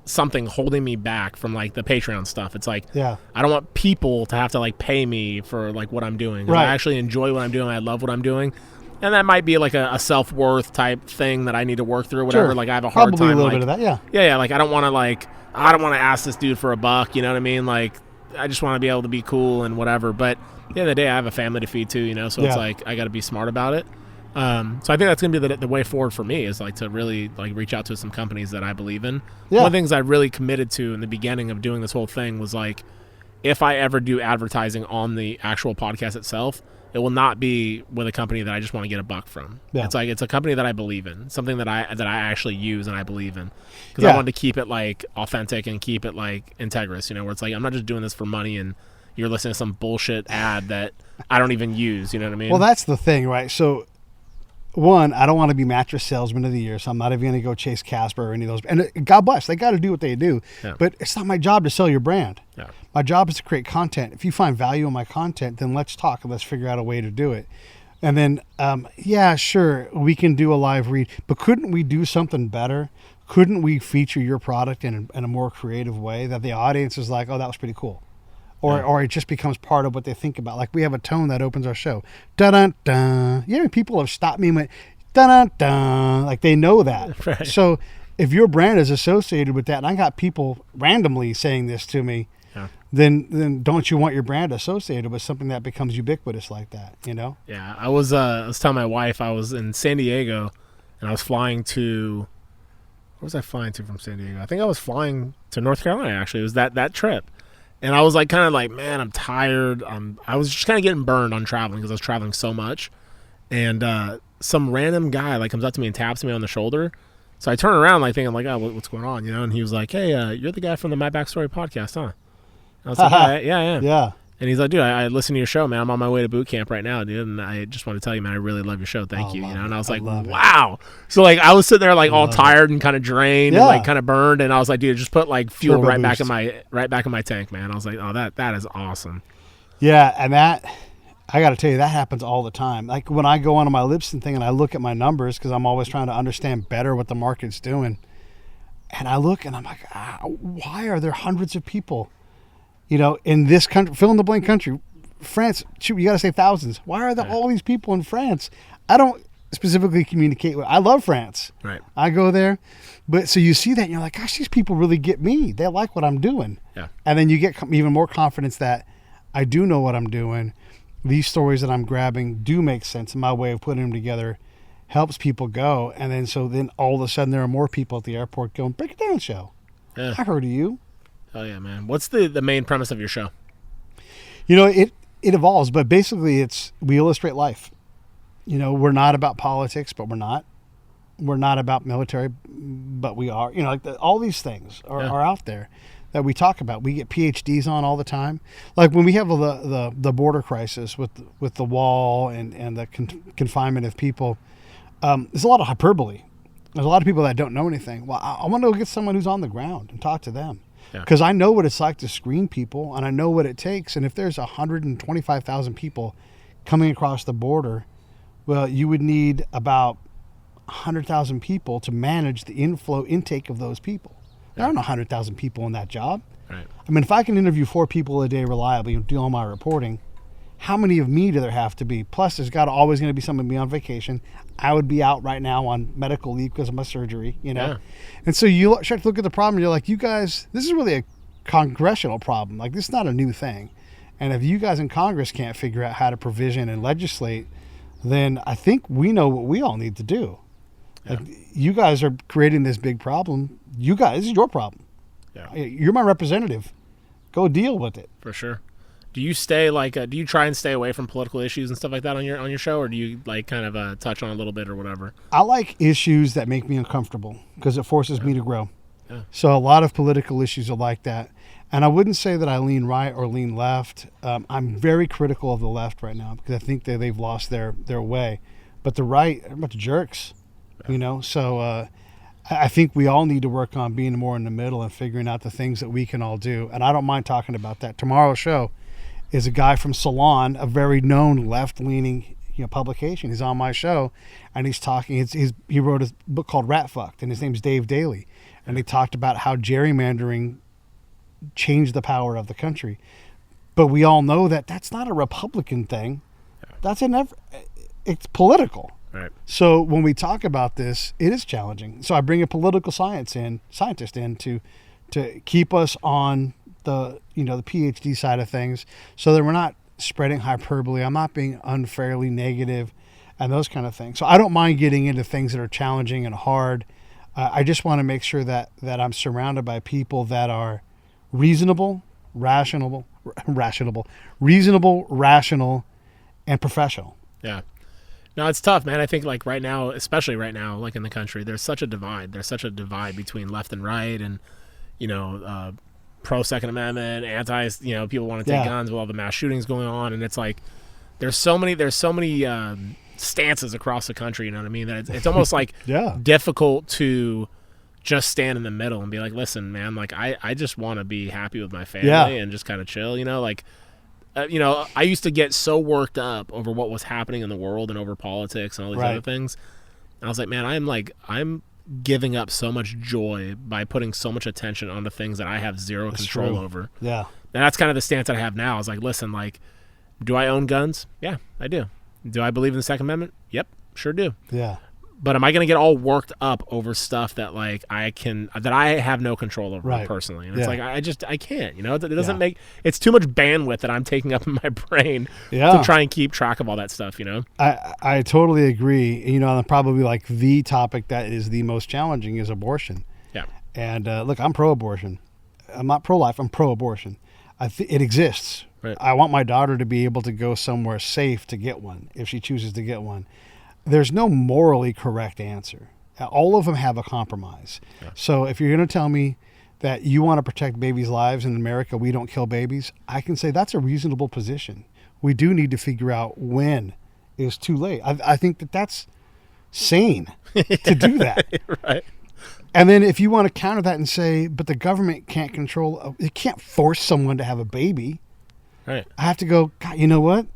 something holding me back from like the Patreon stuff. It's like, Yeah. I don't want people to have to like pay me for like what I'm doing. 'Cause Right. I actually enjoy what I'm doing. I love what I'm doing. And that might be like a self-worth type thing that I need to work through or whatever. Sure. Like I have a hard Probably time. a little like, bit of that, yeah. Yeah. Like I don't want to ask this dude for a buck. You know what I mean? Like I just want to be able to be cool and whatever. But at the end of the day, I have a family to feed too, so it's Yeah. like I got to be smart about it. So I think that's going to be the way forward for me, is like to really like reach out to some companies that I believe in. Yeah. One of the things I really committed to in the beginning of doing this whole thing was like, if I ever do advertising on the actual podcast itself, it will not be with a company that I just want to get a buck from. Yeah. It's like it's a company that I believe in, something that I actually use and I believe in, because Yeah. I wanted to keep it like authentic and keep it like integrous. Where it's like I'm not just doing this for money and you're listening to some bullshit ad that I don't even use. You know what I mean? Well, that's the thing, right? So, one, I don't want to be mattress salesman of the year, so I'm not even going to go chase Casper or any of those. And God bless, they got to do what they do. Yeah. But it's not my job to sell your brand. Yeah. My job is to create content. If you find value in my content, then let's talk and let's figure out a way to do it. And then, yeah, sure, we can do a live read, but couldn't we do something better? Couldn't we feature your product in a more creative way that the audience is like, oh, that was pretty cool? Or it just becomes part of what they think about. Like we have a tone that opens our show. Dun-dun-dun. People have stopped me and went, dun-dun-dun. Like they know that. Right. So if your brand is associated with that, and I got people randomly saying this to me, Yeah. then don't you want your brand associated with something that becomes ubiquitous like that, Yeah, I was telling my wife I was in San Diego, and I was flying to. Where was I flying to from San Diego? I think I was flying to North Carolina. Actually, it was that trip, and I was like, kind of like, man, I'm tired. I was just kind of getting burned on traveling because I was traveling so much, and some random guy like comes up to me and taps me on the shoulder. So I turn around like thinking like, oh, what's going on, And he was like, hey, you're the guy from the My Backstory podcast, huh? I was like, yeah, I am. Yeah. And he's like, dude, I listen to your show, man. I'm on my way to boot camp right now, dude. And I just want to tell you, man, I really love your show. Thank you. love And I was it. like, Love it. wow. So like I was sitting there like all tired and kind of drained and Yeah. like kind of burned. And I was like, dude, just put like fuel Turbo right back boost. in my tank, man. I was like, oh, that is awesome. Yeah, and that, I got to tell you, that happens all the time. Like when I go onto my Libsyn thing and I look at my numbers, because I'm always trying to understand better what the market's doing, and I look and I'm like, why are there hundreds of people, in this country, fill in the blank country, France, shoot, you got to say thousands. Why are there all these people in France? I don't specifically communicate with, I love France. Right. I go there. But so you see that and you're like, gosh, these people really get me. They like what I'm doing. Yeah. And then you get even more confidence that I do know what I'm doing. These stories that I'm grabbing do make sense. And my way of putting them together helps people go. And then all of a sudden there are more people at the airport going, break it down, show. Yeah. I heard of you. Oh yeah, man. What's the main premise of your show? It evolves, but basically we illustrate life. We're not about politics, but we're not. We're not about military, but we are. All these things are out there that we talk about. We get PhDs on all the time. Like when we have the border crisis with the wall and the confinement of people, there's a lot of hyperbole. There's a lot of people that don't know anything. Well, I want to go get someone who's on the ground and talk to them. Because I know what it's like to screen people, and I know what it takes. And if there's 125,000 people coming across the border, well, you would need about 100,000 people to manage the intake of those people. There aren't 100,000 people in that job. Right. I mean, if I can interview 4 people a day reliably and do all my reporting, how many of me do there have to be? Plus, there's always going to be someone on vacation. I would be out right now on medical leave because of my surgery, Yeah. And so you start to look at the problem. And you're like, you guys, this is really a congressional problem. Like, this is not a new thing. And if you guys in Congress can't figure out how to provision and legislate, then I think we know what we all need to do. Yeah. Like, you guys are creating this big problem. This is your problem. Yeah. You're my representative. Go deal with it. For sure. Do you do you try and stay away from political issues and stuff like that on your show, or do you kind of touch on a little bit or whatever? I like issues that make me uncomfortable because it forces me to grow. Yeah. So a lot of political issues are like that. And I wouldn't say that I lean right or lean left. I'm very critical of the left right now because I think that they've lost their way. But the right are a bunch of jerks, So I think we all need to work on being more in the middle and figuring out the things that we can all do. And I don't mind talking about that. Tomorrow's show is a guy from Salon, a very known left-leaning publication. He's on my show, and he's talking. He wrote a book called Rat Fucked, and his name's Dave Daly. And he talked about how gerrymandering changed the power of the country. But we all know that that's not a Republican thing. That's it's political. Right. So when we talk about this, it is challenging. So I bring a political scientist in to keep us on the the PhD side of things, so that we're not spreading hyperbole. I'm not being unfairly negative, and those kind of things. So I don't mind getting into things that are challenging and hard. I just want to make sure that I'm surrounded by people that are reasonable, rational, and professional. Yeah. No, it's tough, man. I think right now, especially right now, in the country, there's such a divide. There's such a divide between left and right, and pro Second Amendment, anti. People want to take guns with all the mass shootings going on, and it's like there's so many stances across the country. You know what I mean? That it's almost difficult to just stand in the middle and be like, listen, man, I just want to be happy with my family and just kind of chill. I used to get so worked up over what was happening in the world and over politics and all these other things. And I was like, man, I'm giving up so much joy by putting so much attention onto things that I have zero control over. Yeah. And that's kind of the stance that I have now. I was like, listen, do I own guns? Yeah, I do. Do I believe in the Second Amendment? Yep, sure do. Yeah. But am I going to get all worked up over stuff that I have no control over personally? And it's I can't, it doesn't make, it's too much bandwidth that I'm taking up in my brain to try and keep track of all that stuff, I totally agree. And probably the topic that is the most challenging is abortion. Yeah. And look, I'm pro-abortion. I'm not pro-life. I'm pro-abortion. It exists. Right. I want my daughter to be able to go somewhere safe to get one if she chooses to get one. There's no morally correct answer. All of them have a compromise. Yeah. So if you're going to tell me that you want to protect babies' lives in America, we don't kill babies, I can say that's a reasonable position. We do need to figure out when is too late. I think that's sane to do that. Right. And then if you want to counter that and say, but the government can't control, it can't force someone to have a baby. Right. I have to go, God, you know what?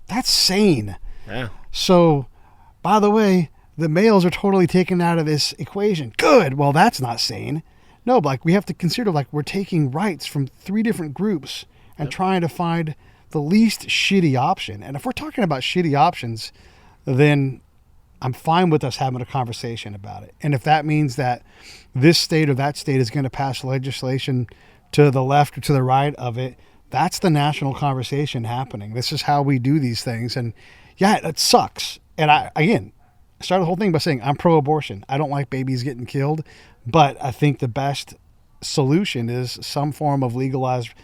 That's sane. Yeah. So, by the way, the males are totally taken out of this equation. Good. Well, that's not sane. No, but like we have to consider like we're taking rights from 3 different groups and trying to find the least shitty option. And if we're talking about shitty options, then I'm fine with us having a conversation about it. And if that means that this state or that state is going to pass legislation to the left or to the right of it, that's the national conversation happening. This is how we do these things. And yeah, it sucks. And I started the whole thing by saying I'm pro-abortion. I don't like babies getting killed, but I think the best solution is some form of legalized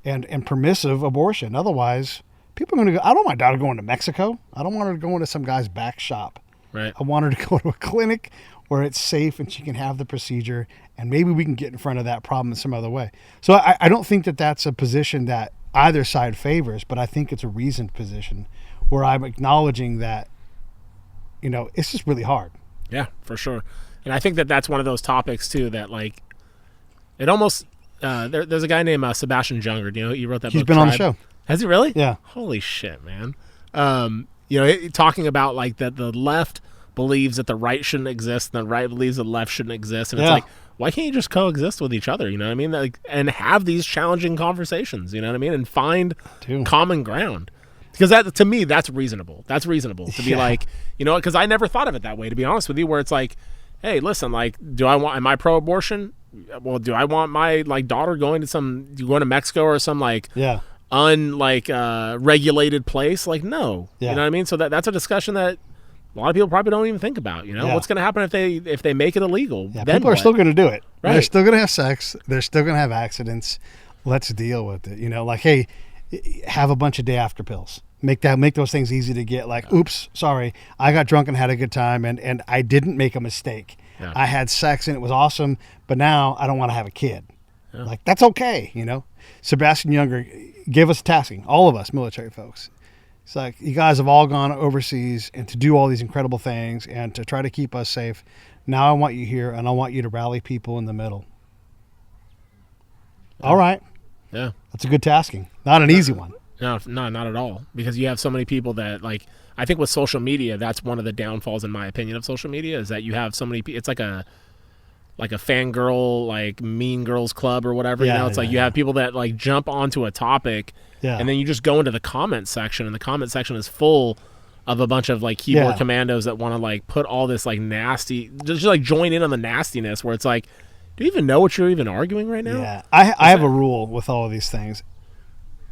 and permissive abortion. Otherwise, people are going to go. I don't want my daughter going to Mexico. I don't want her to go into some guy's back shop. Right. I want her to go to a clinic where it's safe and she can have the procedure, and maybe we can get in front of that problem in some other way. So I don't think that that's a position that either side favors, but I think it's a reasoned position where I'm acknowledging that, it's just really hard. Yeah, for sure. And I think that that's one of those topics too that like it almost there's a guy named Sebastian Junger. He wrote that book. He's been on the show. Has he really? Yeah. Holy shit, man. Talking about like that the left believes that the right shouldn't exist and the right believes the left shouldn't exist, and it's like, why can't you just coexist with each other? You know what I mean? Like, and have these challenging conversations. You know what I mean? And find common ground. Because that, to me, that's reasonable. That's reasonable to be like, because I never thought of it that way, to be honest with you, where it's like, hey, listen, like, am I pro-abortion? Well, do I want my like daughter going to Mexico or some like regulated place? Like, no. You know what I mean? So that's a discussion that a lot of people probably don't even think about. What's going to happen if they make it illegal? Yeah, then people are still going to do it. Right. They're still going to have sex. They're still going to have accidents. Let's deal with it. Like, hey, have a bunch of day after pills. Make those things easy to get. Like, oops, sorry, I got drunk and had a good time, and I didn't make a mistake. Yeah. I had sex and it was awesome, but now I don't want to have a kid. Yeah. Like, that's okay, Sebastian Junger gave us tasking, all of us military folks. It's like, you guys have all gone overseas and to do all these incredible things and to try to keep us safe. Now I want you here, and I want you to rally people in the middle. Yeah. All right. Yeah. That's a good tasking. Not an easy one. No, not at all. Because you have so many people that, like, I think with social media, that's one of the downfalls, in my opinion, of social media, is that you have so many people. It's like a fangirl, like, mean girls club or whatever. It's like you have people that, like, jump onto a topic, and then you just go into the comment section, and the comment section is full of a bunch of, like, keyboard commandos that want to, like, put all this, like, nasty, just like, join in on the nastiness, where it's like, do you even know what you're even arguing right now? Yeah. I have a rule with all of these things.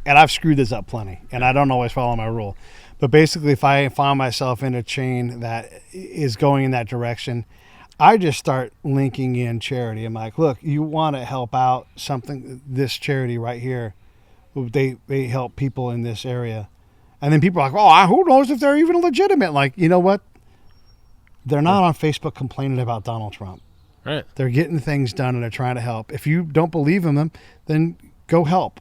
And I've screwed this up plenty, and I don't always follow my rule. But basically, if I find myself in a chain that is going in that direction, I just start linking in charity. I'm like, look, you want to help out something, this charity right here, they help people in this area. And then people are like, oh, who knows if they're even legitimate? Like, you know what? They're not on Facebook complaining about Donald Trump. Right. They're getting things done, and they're trying to help. If you don't believe in them, then go help.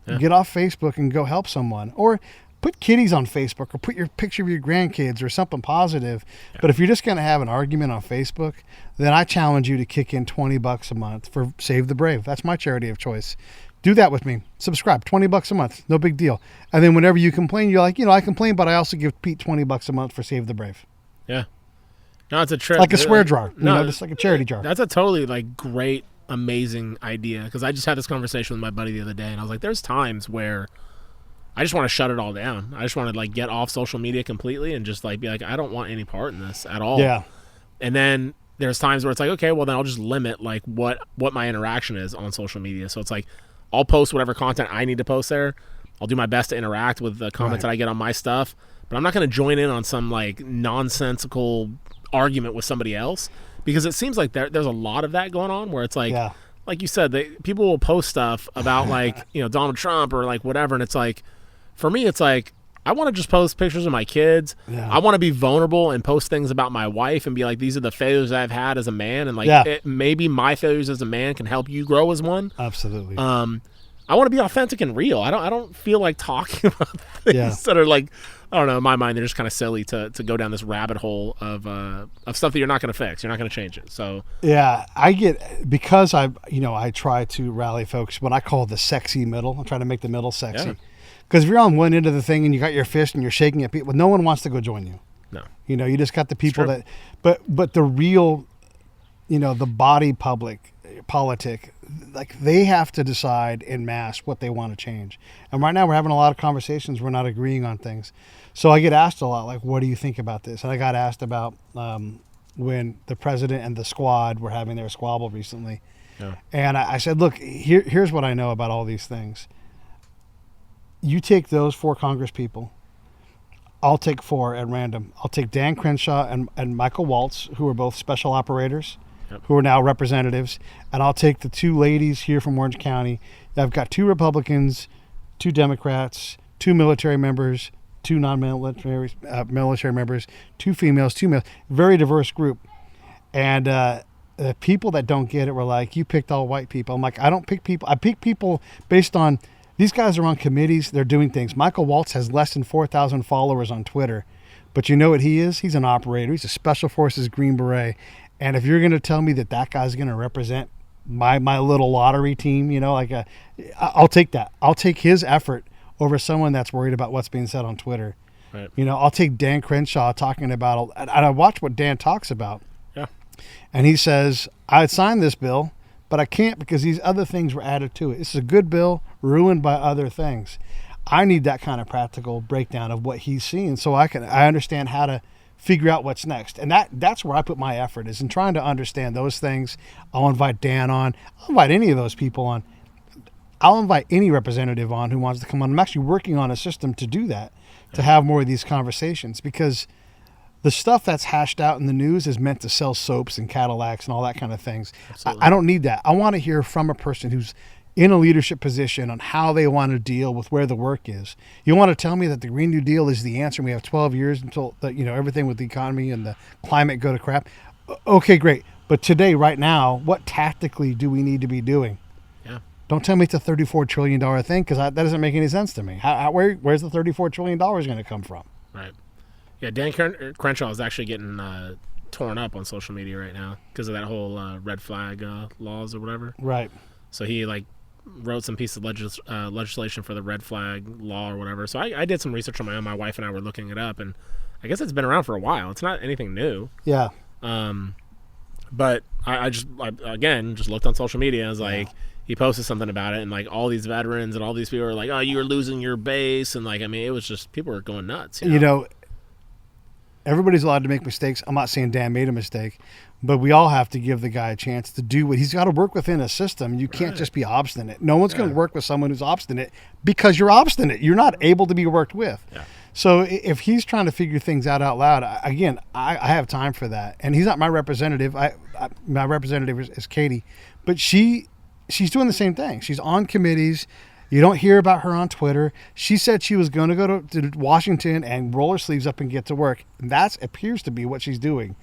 Yeah. Get off Facebook and go help someone. Or put kitties on Facebook, or put your picture of your grandkids or something positive. Yeah. But if you're just going to have an argument on Facebook, then I challenge you to kick in $20 a month for Save the Brave. That's my charity of choice. Do that with me. Subscribe, $20 a month. No big deal. And then whenever you complain, you're like, I complain, but I also give Pete $20 a month for Save the Brave. Yeah. No, it's a trip. Like a swear jar. Just like a charity jar. That's a totally like great, amazing idea, because I just had this conversation with my buddy the other day, and I was like, there's times where I just want to shut it all down. I just want to like get off social media completely and just like be like, I don't want any part in this at all. Yeah. And then there's times where it's like, okay, well then I'll just limit like what my interaction is on social media. So it's like, I'll post whatever content I need to post there. I'll do my best to interact with the comments that I get on my stuff, but I'm not going to join in on some like nonsensical argument with somebody else. Because it seems like there's a lot of that going on, where it's like, like you said, people will post stuff about like, Donald Trump or like whatever. And it's like, for me, it's like, I want to just post pictures of my kids. Yeah. I want to be vulnerable and post things about my wife and be like, these are the failures I've had as a man. And like, maybe my failures as a man can help you grow as one. Absolutely. I want to be authentic and real. I don't feel like talking about things that are like, I don't know, in my mind, they're just kind of silly to go down this rabbit hole of stuff that you're not going to fix. You're not going to change it. So yeah, because I try to rally folks, what I call the sexy middle. I try to make the middle sexy. Because if you're on one end of the thing and you got your fist and you're shaking at people, no one wants to go join you. No. You know, you just got the people that, but the real, you know, the body politic, like they have to decide en masse what they want to change. And right now we're having a lot of conversations. We're not agreeing on things. So I get asked a lot, like, what do you think about this? And I got asked about when the president and the squad were having their squabble recently. Yeah. And I said, look, here's what I know about all these things. You take those 4 Congress people. I'll take 4 at random. I'll take Dan Crenshaw and Michael Waltz, who are both special operators, who are now representatives. And I'll take the 2 ladies here from Orange County. I've got 2 Republicans, 2 Democrats, 2 military members, 2 non-military military members, 2 females, 2 males. Very diverse group. And the people that don't get it were like, you picked all white people. I'm like, I don't pick people. I pick people based on, these guys are on committees. They're doing things. Michael Waltz has less than 4,000 followers on Twitter. But you know what he is? He's an operator. He's a Special Forces Green Beret. And if you're going to tell me that guy's going to represent my little lottery team, you know, like I'll take that. I'll take his effort over someone that's worried about what's being said on Twitter. Right. You know, I'll take Dan Crenshaw talking about, and I watch what Dan talks about. Yeah. And he says, I'd sign this bill, but I can't because these other things were added to it. This is a good bill ruined by other things. I need that kind of practical breakdown of what he's seeing so I understand how to figure out what's next. And that's where I put my effort, is in trying to understand those things. I'll invite Dan on. I'll invite any of those people on. I'll invite any representative on who wants to come on. I'm actually working on a system to do that, to have more of these conversations, because the stuff that's hashed out in the news is meant to sell soaps and Cadillacs and all that kind of things. I don't need that. I want to hear from a person who's in a leadership position on how they want to deal with where the work is. You want to tell me that the Green New Deal is the answer and we have 12 years until everything with the economy and the climate go to crap? Okay, great. But today, right now, what tactically do we need to be doing? Yeah. Don't tell me it's a $34 trillion thing, because that doesn't make any sense to me. Where's the $34 trillion going to come from? Right. Yeah, Dan Crenshaw is actually getting torn up on social media right now because of that whole red flag laws or whatever. Right. So he wrote some piece of legislation for the red flag law or whatever. So I did some research on my own. My wife and I were looking it up, and I guess it's been around for a while. It's not anything new. Yeah. But I just looked on social media and was like, he posted something about it, and like all these veterans and all these people were like, oh, you're losing your base. And like, I mean, it was just, people were going nuts. You know, everybody's allowed to make mistakes. I'm not saying Dan made a mistake, but we all have to give the guy a chance to do what he's got to work within a system. You can't just be obstinate. No one's going to work with someone who's obstinate because you're obstinate. You're not able to be worked with. Yeah. So if he's trying to figure things out loud, again, I have time for that. And he's not my representative. My representative is Katie, but she's doing the same thing. She's on committees. You don't hear about her on Twitter. She said she was going to go to Washington and roll her sleeves up and get to work. And that appears to be what she's doing.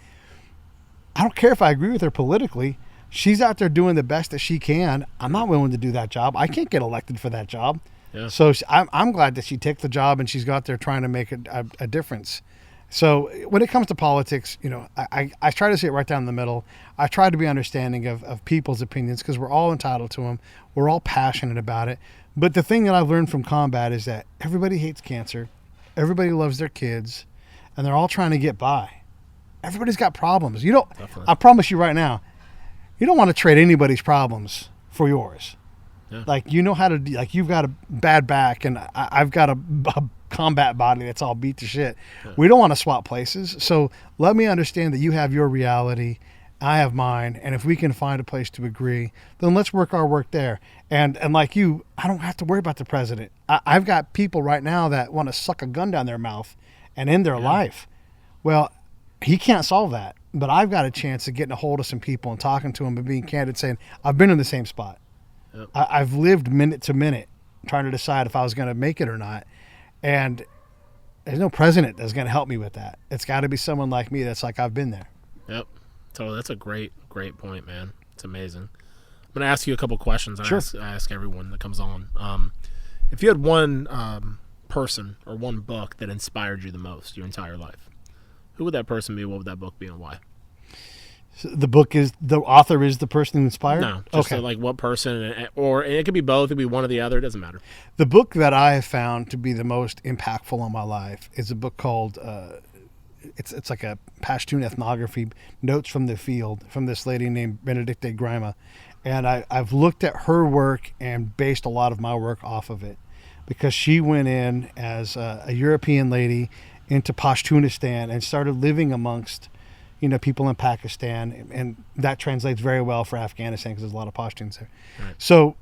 I don't care if I agree with her politically. She's out there doing the best that she can. I'm not willing to do that job. I can't get elected for that job. Yeah. So I'm glad that she took the job and she's got there trying to make a difference. So when it comes to politics, I try to see it right down the middle. I try to be understanding of people's opinions because we're all entitled to them. We're all passionate about it. But the thing that I've learned from combat is that everybody hates cancer. Everybody loves their kids. And they're all trying to get by. Everybody's got problems. Definitely. I promise you right now, you don't want to trade anybody's problems for yours. Yeah. Like, you know how to, like, you've got a bad back and I've got a combat body that's all beat to shit. Yeah. We don't want to swap places. So let me understand that you have your reality, I have mine, and if we can find a place to agree, then let's work our work there. And like you, I don't have to worry about the president. I've got people right now that want to suck a gun down their mouth and end their life. Well, he can't solve that, but I've got a chance of getting a hold of some people and talking to them and being candid, saying, I've been in the same spot. Yep. I've lived minute to minute trying to decide if I was going to make it or not. And there's no president that's going to help me with that. It's got to be someone like me that's like, I've been there. Yep. So that's a great point, man. It's amazing. I'm going to ask you a couple questions. Sure. I ask everyone that comes on. If you had one person or one book that inspired you the most your entire life, who would that person be? What would that book be, and why? So the author is the person who inspired? No, just like what person, or it could be both. It could be one or the other. It doesn't matter. The book that I have found to be the most impactful on my life is a book called it's like a Pashtun ethnography, Notes from the Field, from this lady named Benedicte Grima. And I've looked at her work and based a lot of my work off of it, because she went in as a European lady into Pashtunistan and started living amongst, people in Pakistan, and that translates very well for Afghanistan because there's a lot of Pashtuns there. Right. So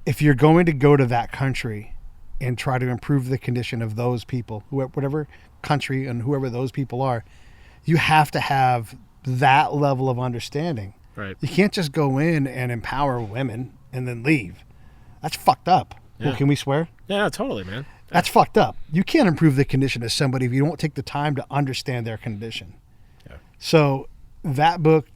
if you're going to go to that country and try to improve the condition of those people, whatever country and whoever those people are, you have to have that level of understanding. Right. You can't just go in and empower women and then leave. That's fucked up. Yeah. Well, can we swear? Yeah, totally, man. That's fucked up. You can't improve the condition of somebody if you don't take the time to understand their condition. Yeah. So that book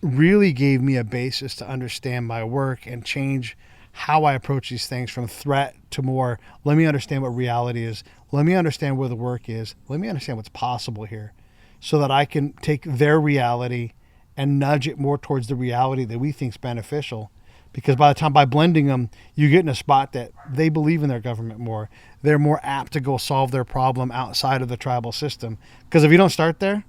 really gave me a basis to understand my work and change how I approach these things, from threat to more, let me understand what reality is. Let me understand where the work is. Let me understand what's possible here, so that I can take their reality and nudge it more towards the reality that we think is beneficial. Because by blending them, you get in a spot that they believe in their government more. They're more apt to go solve their problem outside of the tribal system. Because if you don't start there,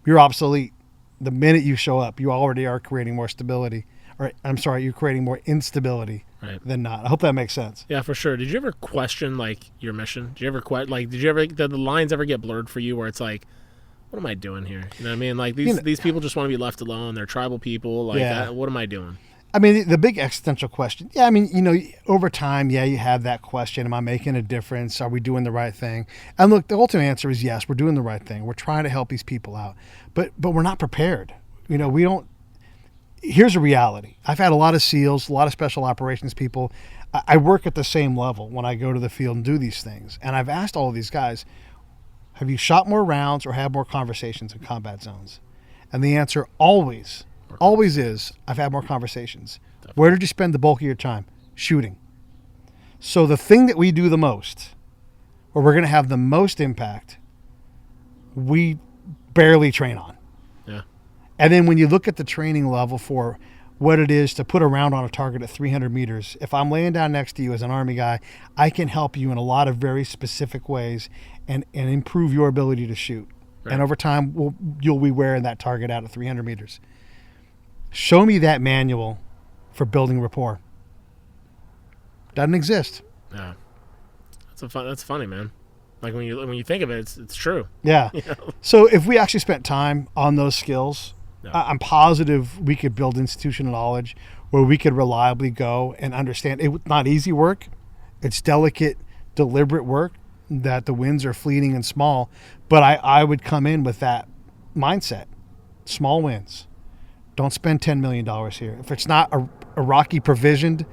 you're obsolete. The minute you show up, you already are creating more stability. You're creating more instability than not. I hope that makes sense. Yeah, for sure. Did you ever question your mission? Did the lines ever get blurred for you, where it's like, what am I doing here? You know what I mean? Like these people just want to be left alone. They're tribal people. What am I doing? I mean, the big existential question. Yeah, I mean, over time, you have that question. Am I making a difference? Are we doing the right thing? And look, the ultimate answer is yes, we're doing the right thing. We're trying to help these people out. But we're not prepared. We don't. Here's a reality. I've had a lot of SEALs, a lot of special operations people. I work at the same level when I go to the field and do these things. And I've asked all of these guys, have you shot more rounds or had more conversations in combat zones? And the answer always is, I've had more conversations. Definitely. Where did you spend the bulk of your time? Shooting. So the thing that we do the most, where we're going to have the most impact, we barely train on. Yeah. And then when you look at the training level for what it is to put a round on a target at 300 meters, if I'm laying down next to you as an Army guy, I can help you in a lot of very specific ways and improve your ability to shoot. Right. And over time, you'll be wearing that target out at 300 meters. Show me that manual for building rapport. Doesn't exist. Yeah, that's funny, man. Like when you think of it, it's true. Yeah. So if we actually spent time on those skills, I'm positive we could build institutional knowledge where we could reliably go and understand. It's not easy work. It's delicate, deliberate work that the wins are fleeting and small. But I would come in with that mindset. Small wins. Don't spend $10 million here. If it's not Iraqi provisioned,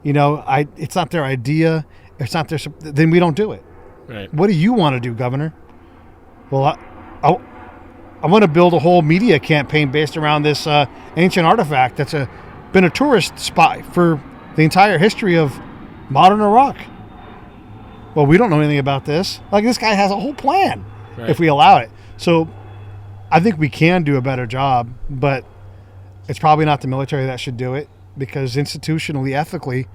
it's not their idea. It's not their. Then we don't do it. Right. What do you want to do, Governor? Well, I want to build a whole media campaign based around this ancient artifact that's been a tourist spot for the entire history of modern Iraq. Well, we don't know anything about this. Like, this guy has a whole plan if we allow it. So I think we can do a better job, but it's probably not the military that should do it, because institutionally, ethically,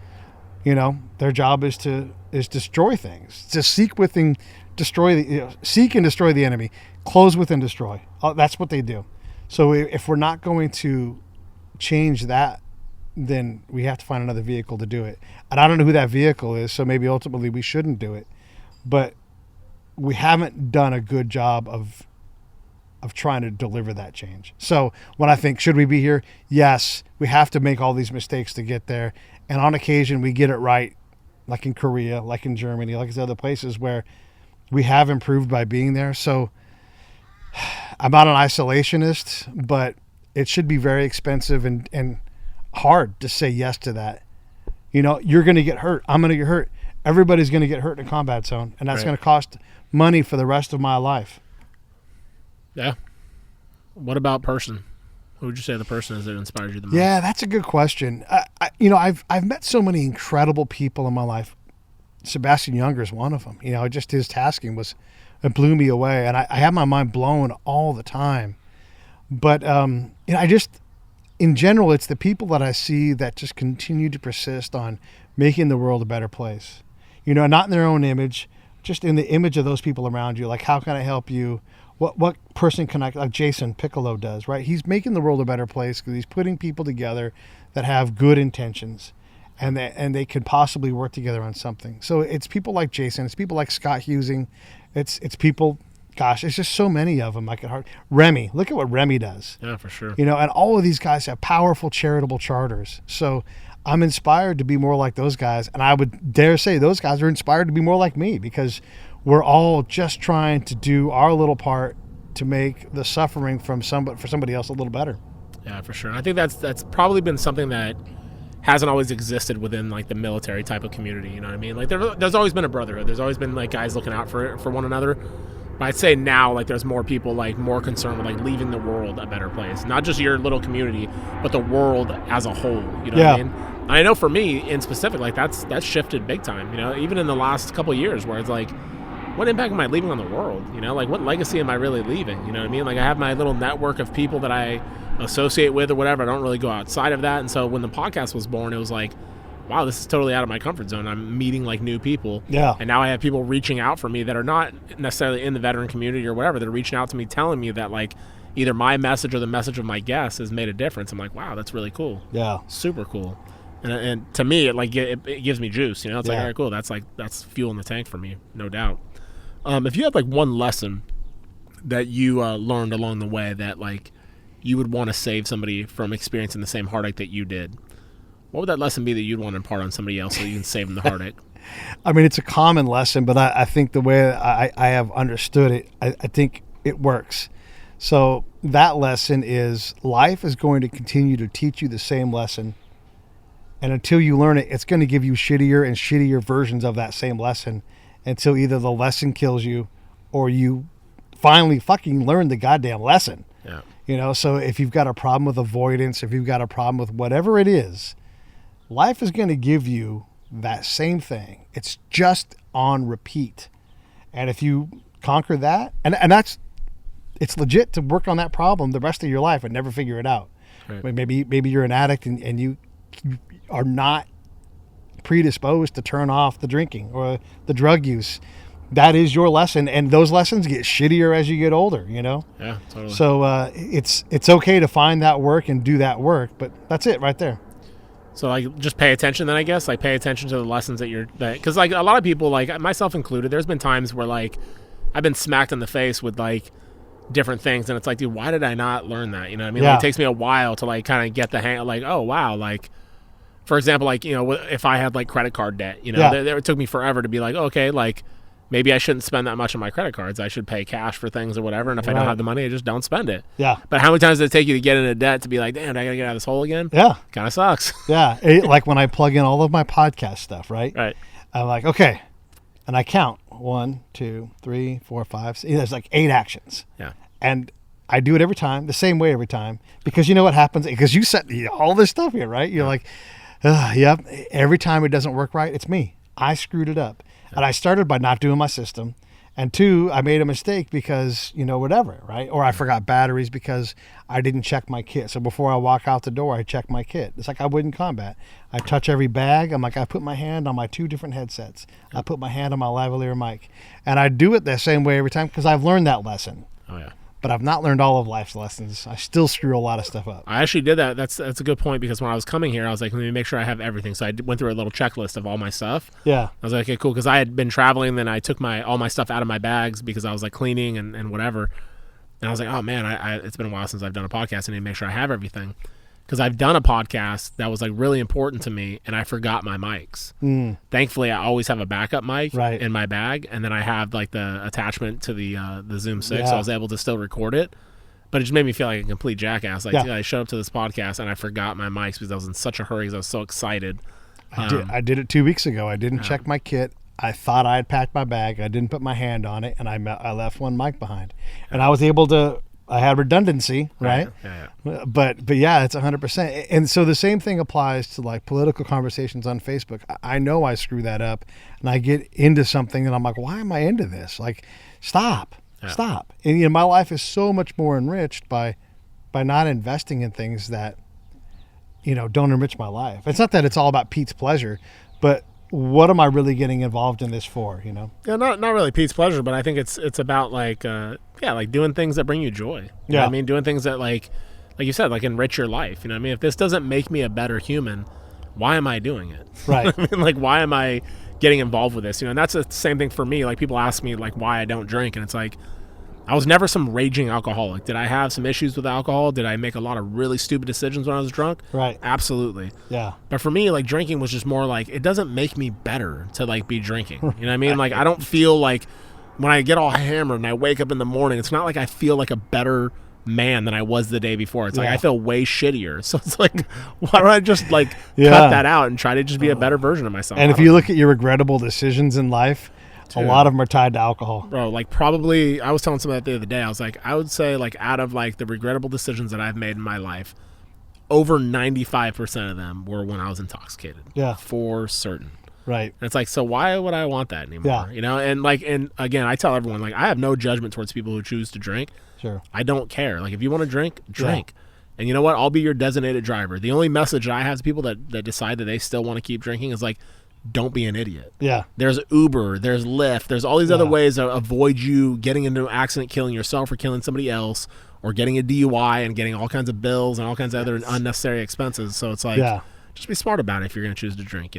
their job is to destroy things, to seek and destroy the enemy, close with and destroy. That's what they do. So if we're not going to change that, then we have to find another vehicle to do it. And I don't know who that vehicle is, so maybe ultimately we shouldn't do it. But we haven't done a good job of trying to deliver that change. So when I think, should we be here? Yes, we have to make all these mistakes to get there. And on occasion, we get it right, like in Korea, like in Germany, like in other places where we have improved by being there. So I'm not an isolationist, but it should be very expensive and hard to say yes to that. You're going to get hurt. I'm going to get hurt. Everybody's going to get hurt in a combat zone, and that's going to cost money for the rest of my life. Yeah. What about person? Who would you say the person is that inspires you the most? Yeah, that's a good question. I've met so many incredible people in my life. Sebastian Younger is one of them. Just his tasking it blew me away, and I have my mind blown all the time But I just, in general, it's the people that I see that just continue to persist on making the world a better place. Not in their own image, just in the image of those people around you. Like, how can I help you? What person can I, like Jason Piccolo does, right? He's making the world a better place because he's putting people together that have good intentions, and they could possibly work together on something. So it's people like Jason, it's people like Scott Husing, it's people. Gosh, it's just so many of them. Remy, look at what Remy does. Yeah, for sure. And all of these guys have powerful charitable charters. So I'm inspired to be more like those guys. And I would dare say those guys are inspired to be more like me, because we're all just trying to do our little part to make the suffering for somebody else a little better. Yeah, for sure. I think that's probably been something that hasn't always existed within like the military type of community. You know what I mean? Like there's always been a brotherhood. There's always been like guys looking out for one another. But I'd say now, like, there's more people, like, more concerned with, like, leaving the world a better place. Not just your little community, but the world as a whole, you know what I mean? And I know for me, in specific, like, that's shifted big time, even in the last couple of years, where it's like, what impact am I leaving on the world? Like, what legacy am I really leaving? You know what I mean? Like, I have my little network of people that I associate with or whatever. I don't really go outside of that. And so when the podcast was born, it was like, wow, this is totally out of my comfort zone. I'm meeting like new people. Yeah. And now I have people reaching out for me that are not necessarily in the veteran community or whatever. They're reaching out to me telling me that like either my message or the message of my guest has made a difference. I'm like, wow, that's really cool. Yeah. Super cool. And to me, it gives me juice. It's like, all right, cool. That's fuel in the tank for me, no doubt. If you had like one lesson that you learned along the way that like you would want to save somebody from experiencing the same heartache that you did, what would that lesson be that you'd want to impart on somebody else so you can save them the heartache? I mean, it's a common lesson, but I think the way I have understood it, I think it works. So that lesson is life is going to continue to teach you the same lesson. And until you learn it, it's going to give you shittier and shittier versions of that same lesson until either the lesson kills you or you finally fucking learn the goddamn lesson. Yeah. So if you've got a problem with avoidance, if you've got a problem with whatever it is, life is going to give you that same thing. It's just on repeat. And if you conquer that, and it's legit to work on that problem the rest of your life and never figure it out. Right. Maybe you're an addict and you are not predisposed to turn off the drinking or the drug use. That is your lesson, and those lessons get shittier as you get older, Yeah, totally. So it's okay to find that work and do that work, but that's it right there. So, like, just pay attention then, I guess. Like, pay attention to the lessons because, like, a lot of people, like, myself included, there's been times where, like, I've been smacked in the face with, like, different things. And it's like, dude, why did I not learn that? You know what I mean? Yeah. Like, it takes me a while to, like, kind of get the hang of, like, oh, wow. Like, for example, like, if I had, like, credit card debt, it took me forever to be like, okay, like, maybe I shouldn't spend that much on my credit cards. I should pay cash for things or whatever. And if I don't have the money, I just don't spend it. Yeah. But how many times does it take you to get into debt to be like, damn, I got to get out of this hole again? Yeah. Kind of sucks. Yeah. Like when I plug in all of my podcast stuff, right? Right. I'm like, okay. And I count 1, 2, 3, 4, 5. There's like 8 actions. Yeah. And I do it every time, the same way every time. Because you know what happens? Because you set all this stuff here, right? You're like, yep. Every time it doesn't work right, it's me. I screwed it up. Yeah. And I started by not doing my system. And 2, I made a mistake because, whatever, right? Or I forgot batteries because I didn't check my kit. So before I walk out the door, I check my kit. It's like I would in combat. I touch every bag. I'm like, I put my hand on my 2 different headsets. I put my hand on my lavalier mic. And I do it the same way every time because I've learned that lesson. Oh, yeah. But I've not learned all of life's lessons. I still screw a lot of stuff up. I actually did that. That's a good point because when I was coming here, I was like, let me make sure I have everything. So I went through a little checklist of all my stuff. Yeah. I was like, okay, cool. Because I had been traveling, then I took all my stuff out of my bags because I was like cleaning and whatever. And I was like, oh man, it's been a while since I've done a podcast. I need to make sure I have everything. Because I've done a podcast that was like really important to me and I forgot my mics. Thankfully, I always have a backup mic in my bag. And then I have like the attachment to the Zoom 6. So I was able to still record it. But it just made me feel like a complete jackass. Like, I showed up to this podcast and I forgot my mics because I was in such a hurry because I was so excited. I did it 2 weeks ago. I didn't check my kit. I thought I had packed my bag. I didn't put my hand on it, and I left one mic behind. And I was able to. I had redundancy, right? Yeah. But yeah, it's 100%. And so the same thing applies to like political conversations on Facebook. I know I screw that up, and I get into something, and I'm like, why am I into this? Like, stop. And my life is so much more enriched by by not investing in things that, don't enrich my life. It's not that it's all about Pete's pleasure, but what am I really getting involved in this for, Yeah, not really Pete's pleasure, but I think it's about like doing things that bring you joy. You know what I mean, doing things that like you said, like enrich your life. You know what I mean? If this doesn't make me a better human, why am I doing it? Right. I mean, like, why am I getting involved with this? And that's the same thing for me. Like, people ask me like why I don't drink, and it's like, I was never some raging alcoholic. Did I have some issues with alcohol? Did I make a lot of really stupid decisions when I was drunk? Right. Absolutely. Yeah. But for me, like, drinking was just more like, it doesn't make me better to like be drinking. You know what I mean? Like, I don't feel like when I get all hammered and I wake up in the morning, it's not like I feel like a better man than I was the day before. It's like I feel way shittier. So it's like, why don't I just like cut that out and try to just be a better version of myself? And if you look at your regrettable decisions in life, a lot of them are tied to alcohol. Bro, like probably, I was telling somebody that the other day, I was like, I would say like out of like the regrettable decisions that I've made in my life, over 95% of them were when I was intoxicated. Yeah. For certain. Right. And it's like, so why would I want that anymore? Yeah. And like, and again, I tell everyone, like, I have no judgment towards people who choose to drink. Sure. I don't care. Like, if you want to drink, drink. Yeah. And you know what? I'll be your designated driver. The only message that I have to people that decide that they still want to keep drinking is like, don't be an idiot. Yeah. There's Uber, there's Lyft, there's all these other ways to avoid you getting into an accident, killing yourself or killing somebody else, or getting a DUI and getting all kinds of bills and all kinds of other unnecessary expenses. So it's like, just be smart about it if you're going to choose to drink,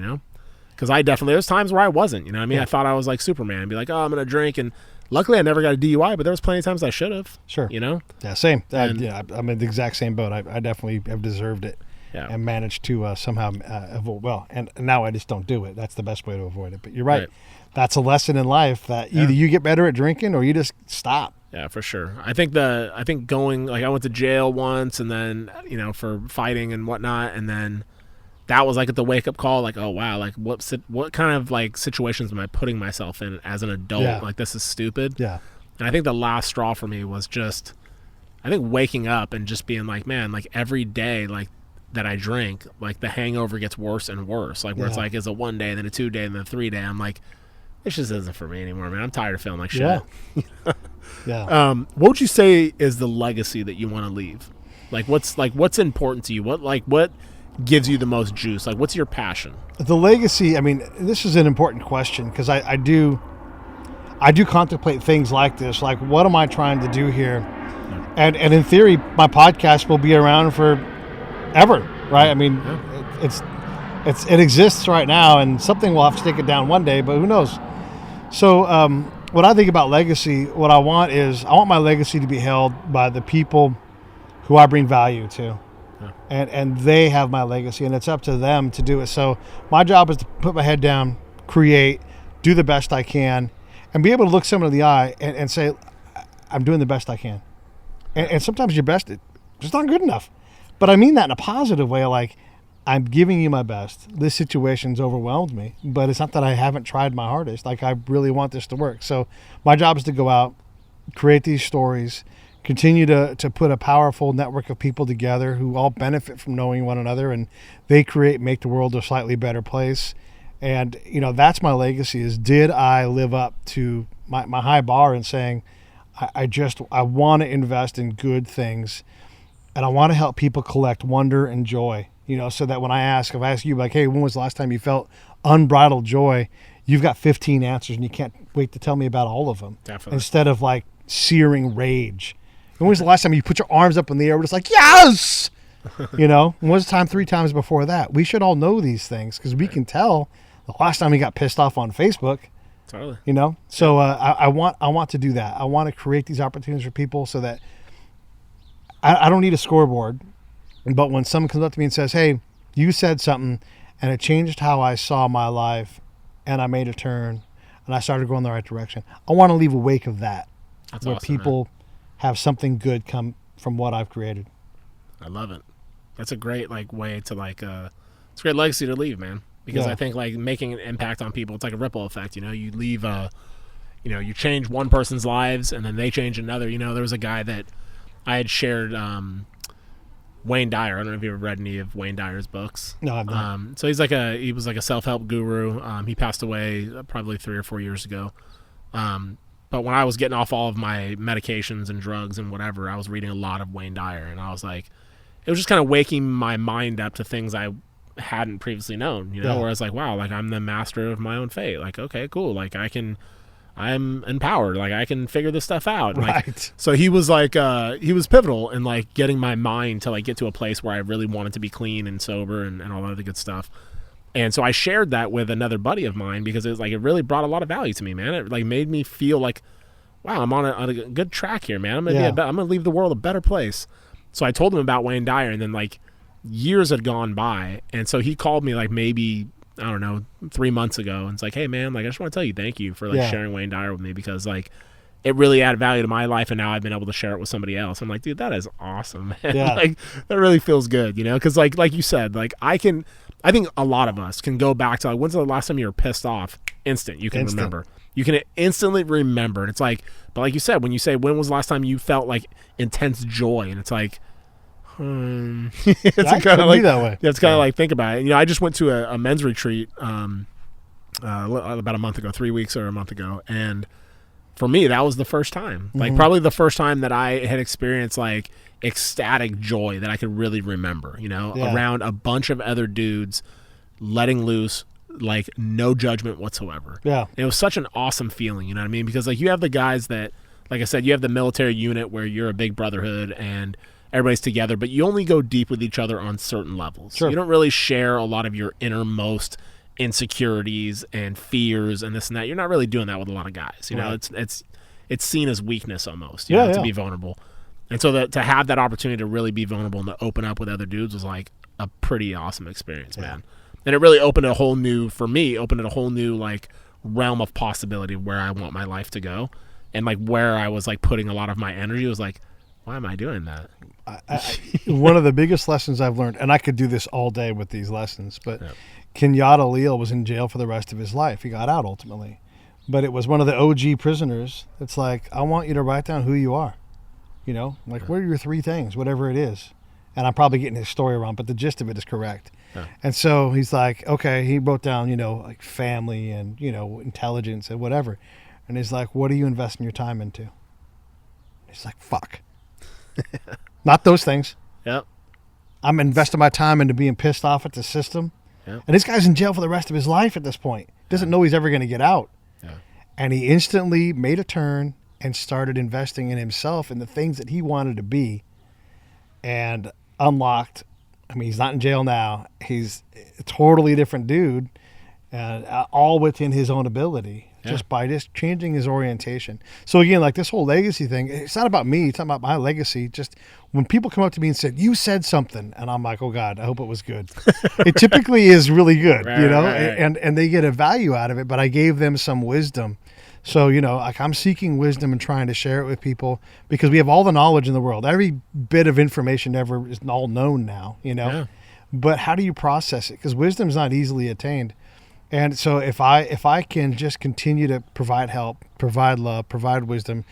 Because I definitely, there's times where I wasn't, I mean, I thought I was like Superman and be like, oh, I'm going to drink. And luckily I never got a DUI, but there was plenty of times I should have. Sure. Yeah, same. I'm in the exact same boat. I definitely have deserved it. Yeah. And managed to somehow avoid. Well, and now I just don't do it. That's the best way to avoid it. But you're right. That's a lesson in life that either you get better at drinking or you just stop. Yeah, for sure. I think going, like, I went to jail once and then, for fighting and whatnot. And then that was like at the wake up call, like, oh wow, like what kind of like situations am I putting myself in as an adult? Yeah. Like, this is stupid. Yeah. And I think the last straw for me was just, I think waking up and just being like, man, like every day, like, that I drink, like the hangover gets worse and worse. Like where it's like, it's a 1 day, then a 2 day, and then a 3 day. I'm like, this just isn't for me anymore, man. I'm tired of feeling like shit. Yeah. What would you say is the legacy that you want to leave? Like what's important to you? What gives you the most juice? Like, what's your passion? The legacy, I mean, this is an important question because I do contemplate things like this. Like, what am I trying to do here? And in theory, my podcast will be around for ever, right? I mean, it exists right now, and something will have to take it down one day, but who knows? So what I think about legacy, what I want my legacy to be held by the people who I bring value to. And they have my legacy, and it's up to them to do it. So my job is to put my head down, create, do the best I can, and be able to look someone in the eye and say, I'm doing the best I can. And sometimes your best is just not good enough. But I mean that in a positive way, like, I'm giving you my best. This situation's overwhelmed me, but it's not that I haven't tried my hardest. Like, I really want this to work. So my job is to go out, create these stories, continue to put a powerful network of people together who all benefit from knowing one another, and they make the world a slightly better place. And, that's my legacy is, did I live up to my high bar in saying, I want to invest in good things, and I want to help people collect wonder and joy, so that when if I ask you, like, hey, when was the last time you felt unbridled joy? You've got 15 answers, and you can't wait to tell me about all of them. Definitely. Instead of, like, searing rage. When was the last time you put your arms up in the air and just like, yes! When was the time 3 times before that? We should all know these things because we can tell the last time we got pissed off on Facebook. Totally. So I want to do that. I want to create these opportunities for people so that I don't need a scoreboard, but when someone comes up to me and says, hey, you said something and it changed how I saw my life and I made a turn and I started going the right direction, I want to leave a wake of that. That's where awesome, people have something good come from what I've created. I love it. That's a great way to it's a great legacy to leave, man. Because I think making an impact on people, it's like a ripple effect. You leave you change one person's lives and then they change another. There was a guy that I had shared, Wayne Dyer. I don't know if you ever read any of Wayne Dyer's books. No, I've not. So he was like a self-help guru. He passed away probably 3 or 4 years ago. But when I was getting off all of my medications and drugs and whatever, I was reading a lot of Wayne Dyer, and I was like, it was just kind of waking my mind up to things I hadn't previously known, where I was like, wow, like I'm the master of my own fate. Like, okay, cool. Like I'm empowered. Like I can figure this stuff out. Right. Like, so he was like, he was pivotal in like getting my mind to like get to a place where I really wanted to be clean and sober and all that other good stuff. And so I shared that with another buddy of mine because it was like, it really brought a lot of value to me, man. It like made me feel like, wow, I'm on a good track here, man. I'm gonna leave the world a better place. So I told him about Wayne Dyer, and then like years had gone by, and so he called me like maybe, I don't know, 3 months ago, and it's like, hey man, like I just want to tell you thank you for like sharing Wayne Dyer with me, because like it really added value to my life, and now I've been able to share it with somebody else. I'm like, dude, that is awesome, man. Yeah. Like that really feels good, because like you said, like I think a lot of us can go back to like, when's the last time you were pissed off? You can remember. You can instantly remember. And it's like, but like you said, when you say, when was the last time you felt like intense joy? And it's like, it's kind of like that way. It's kind of like, think about it. I just went to a men's retreat about a month ago, 3 weeks or a month ago. And for me, that was the first time, like probably the first time that I had experienced like ecstatic joy that I could really remember, around a bunch of other dudes letting loose, like no judgment whatsoever. Yeah. And it was such an awesome feeling, you know what I mean? Because like you have the guys that, like I said, you have the military unit where you're a big brotherhood and everybody's together, but you only go deep with each other on certain levels. Sure. You don't really share a lot of your innermost insecurities and fears and this and that. You're not really doing that with a lot of guys. Right. It's seen as weakness almost, to be vulnerable. And so to have that opportunity to really be vulnerable and to open up with other dudes was like a pretty awesome experience, man. And it really opened a whole new like realm of possibility of where I want my life to go, and like where I was like putting a lot of my energy was like, why am I doing that? One of the biggest lessons I've learned, and I could do this all day with these lessons, but Kenyatta Leal was in jail for the rest of his life. He got out ultimately, but it was one of the OG prisoners. It's like, I want you to write down who you are, like what are your 3 things, whatever it is. And I'm probably getting his story wrong, but the gist of it is correct. Yeah. And so he's like, okay, he wrote down, like family and, intelligence and whatever. And he's like, what are you investing your time into? He's like, fuck. Not those things. Yep. I'm investing my time into being pissed off at the system. Yep. And this guy's in jail for the rest of his life at this point. Doesn't know he's ever going to get out. Yeah. And he instantly made a turn and started investing in himself and the things that he wanted to be. And unlocked. I mean, he's not in jail now. He's a totally different dude, and all within his own ability, just by just changing his orientation. So again, like this whole legacy thing, it's not about me. It's not about my legacy. Just when people come up to me and said, "You said something," and I'm like, "Oh God, I hope it was good." It typically is really good, right. And they get a value out of it. But I gave them some wisdom. So, like I'm seeking wisdom and trying to share it with people because we have all the knowledge in the world. Every bit of information ever is all known now, Yeah. But how do you process it? Because wisdom is not easily attained. And so if I can just continue to provide help, provide love, provide wisdom,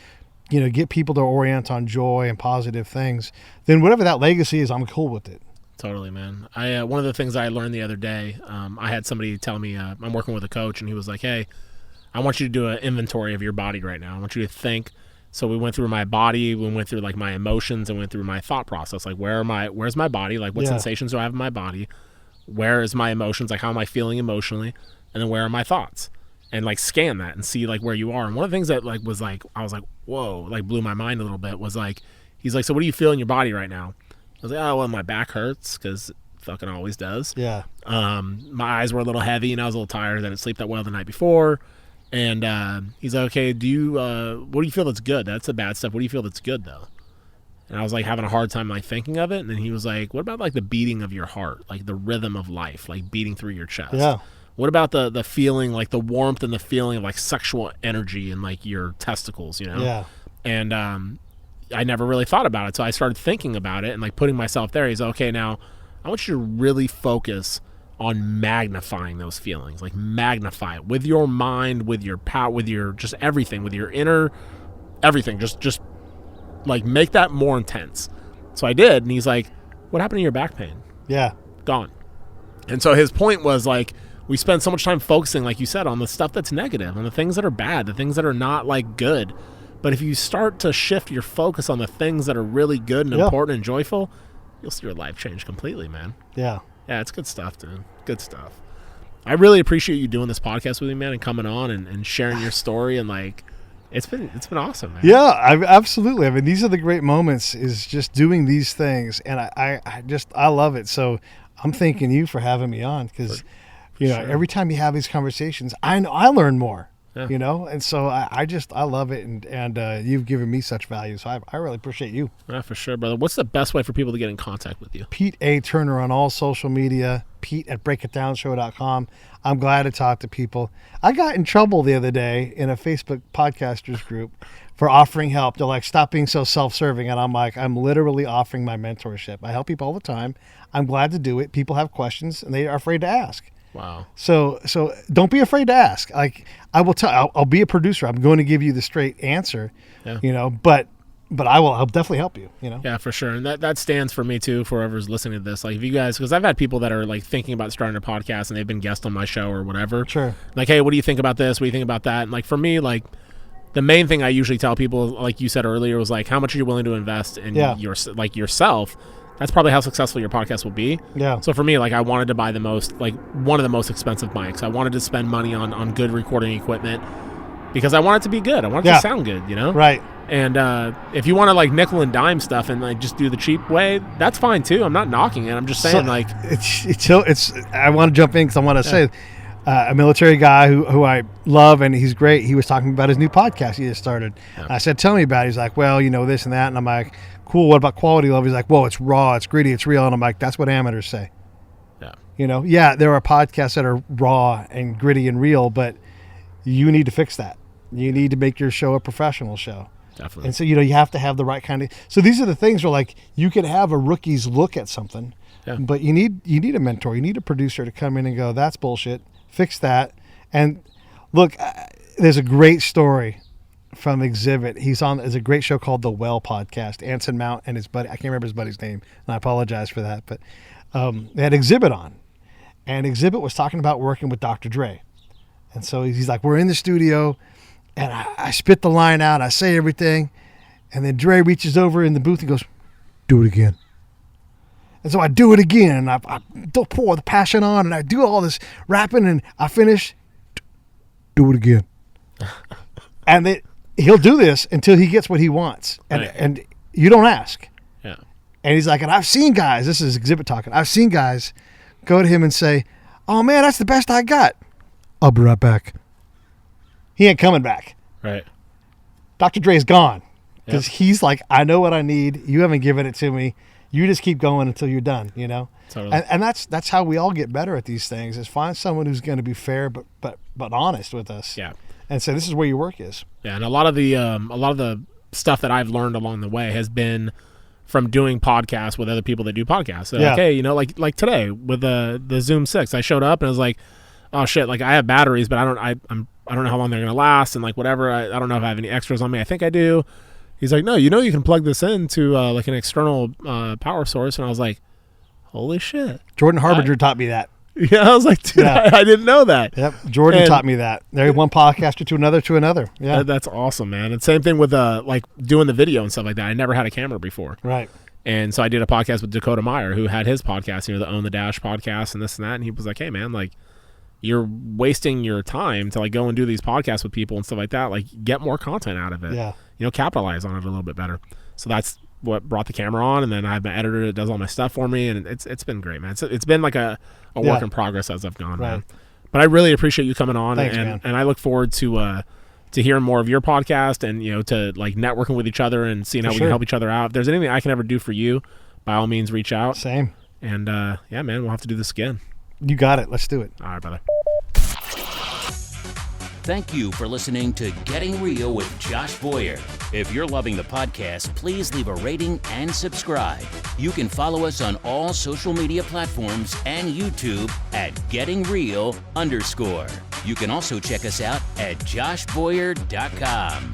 get people to orient on joy and positive things, then whatever that legacy is, I'm cool with it. Totally, man. I one of the things I learned the other day, I had somebody tell me, I'm working with a coach, and he was like, hey, I want you to do an inventory of your body right now. I want you to think. So we went through my body, we went through like my emotions, and went through my thought process. Like where's my body? Like what sensations do I have in my body? Where is my emotions? Like how am I feeling emotionally? And then where are my thoughts? And like scan that and see like where you are. And one of the things that like was like, I was like, whoa, like blew my mind a little bit was like, he's like, so what do you feel in your body right now? I was like, oh, well, my back hurts because it fucking always does. Yeah. My eyes were a little heavy and I was a little tired. I didn't sleep that well the night before. And he's like, okay, what do you feel that's good? That's the bad stuff. What do you feel that's good though? And I was like having a hard time like thinking of it. And then he was like, what about like the beating of your heart? Like the rhythm of life, like beating through your chest. Yeah. What about the feeling, like the warmth and the feeling of like sexual energy in like your testicles, Yeah. And I never really thought about it. So I started thinking about it and like putting myself there. He's like, okay, now I want you to really focus on magnifying those feelings, like magnify it with your mind, with your power, with your just everything, with your inner everything. Just like make that more intense. So I did, and he's like, what happened to your back pain? Yeah. Gone. And so his point was like, we spend so much time focusing, like you said, on the stuff that's negative, on the things that are bad, the things that are not like good. But if you start to shift your focus on the things that are really good and important and joyful, you'll see your life change completely, man. Yeah. Yeah, it's good stuff, dude. Good stuff. I really appreciate you doing this podcast with me, man, and coming on and sharing your story, and like it's been awesome, man. Yeah, absolutely. I mean, these are the great moments, is just doing these things, and I love it. So I'm thanking you for having me on, because every time you have these conversations, I know I learn more. Yeah. And so I love it, and you've given me such value, so I really appreciate you. Yeah, for sure, brother. What's the best way for people to get in contact with you? Pete A. Turner on all social media, Pete@breakitdownshow.com. I'm glad to talk to people. I got in trouble the other day in a Facebook podcasters group for offering help. They're like, stop being so self-serving, and I'm like, I'm literally offering my mentorship. I help people all the time. I'm glad to do it. People have questions, and they are afraid to ask. Wow. So don't be afraid to ask. Like, I will tell. I'll be a producer. I'm going to give you the straight answer. Yeah. But I'll definitely help you. Yeah, for sure. And that stands for me too. For whoever's listening to this, like if you guys, because I've had people that are like thinking about starting a podcast and they've been guests on my show or whatever. Sure. Like, hey, what do you think about this? What do you think about that? And like for me, like the main thing I usually tell people, like you said earlier, was like how much are you willing to invest in yourself. That's probably how successful your podcast will be. Yeah. So for me, like I wanted to buy one of the most expensive mics. I wanted to spend money on good recording equipment because I want it to be good. I want it to sound good, Right. And if you want to like nickel and dime stuff and like just do the cheap way, that's fine too. I'm not knocking it. I'm just saying it's I want to jump in because I want to say a military guy who I love, and he's great. He was talking about his new podcast he just started. Yeah. I said, tell me about it. He's like, well, this and that. And I'm like, cool, what about quality level? He's like, well, it's raw, it's gritty, it's real. And I'm like, that's what amateurs say. Yeah. There are podcasts that are raw and gritty and real, but you need to fix that. You need to make your show a professional show. Definitely. And so, you have to have the right kind of, so these are the things where like you can have a rookie's look at something, but you need a mentor. You need a producer to come in and go, that's bullshit. Fix that. And look, there's a great story from Exhibit. There's a great show called The Well Podcast. Anson Mount and his buddy, I can't remember his buddy's name, and I apologize for that, but they had Exhibit on, and Exhibit was talking about working with Dr. Dre. And so he's like, we're in the studio, and I spit the line out, I say everything, and then Dre reaches over in the booth and goes, do it again. And so I do it again, and I pour the passion on, and I do all this rapping, and I finish, do it again. And he'll do this until he gets what he wants. And you don't ask. Yeah. And he's like, and I've seen guys, this is Exhibit talking, I've seen guys go to him and say, oh man, that's the best I got. I'll be right back. He ain't coming back. Right. Dr. Dre's gone. Because he's like, I know what I need. You haven't given it to me. You just keep going until you're done, Totally. And that's how we all get better at these things, is find someone who's going to be fair but honest with us. Yeah. And say, this is where your work is. Yeah, and a lot of the stuff that I've learned along the way has been from doing podcasts with other people that do podcasts. So like, hey, like today with the Zoom 6, I showed up and I was like, oh shit, like I have batteries, but I don't know how long they're gonna last, and like whatever. I don't know if I have any extras on me. I think I do. He's like, no, you can plug this into like an external power source, and I was like, holy shit. Jordan Harbinger taught me that. Yeah, I was like, dude, I didn't know that. Yep, Jordan taught me that. There, one podcaster to another. Yeah, that's awesome, man. And same thing with like doing the video and stuff like that. I never had a camera before. Right. And so I did a podcast with Dakota Meyer, who had his podcast, the Own the Dash podcast and this and that. And he was like, hey, man, like you're wasting your time to like go and do these podcasts with people and stuff like that. Like get more content out of it. Yeah. Capitalize on it a little bit better. So that's what brought the camera on, and then I have my editor that does all my stuff for me, and it's been great, man. It's been like a work in progress as I've gone, man. But I really appreciate you coming on. Thanks, and I look forward to hearing more of your podcast, and to like networking with each other and seeing how we can help each other out. If there's anything I can ever do for you, by all means reach out. Same. And yeah, man, we'll have to do this again. You got it. Let's do it. All right, brother. Thank you for listening to Getting Real with Josh Boyer. If you're loving the podcast, please leave a rating and subscribe. You can follow us on all social media platforms and YouTube at gettingreal_. You can also check us out at joshboyer.com.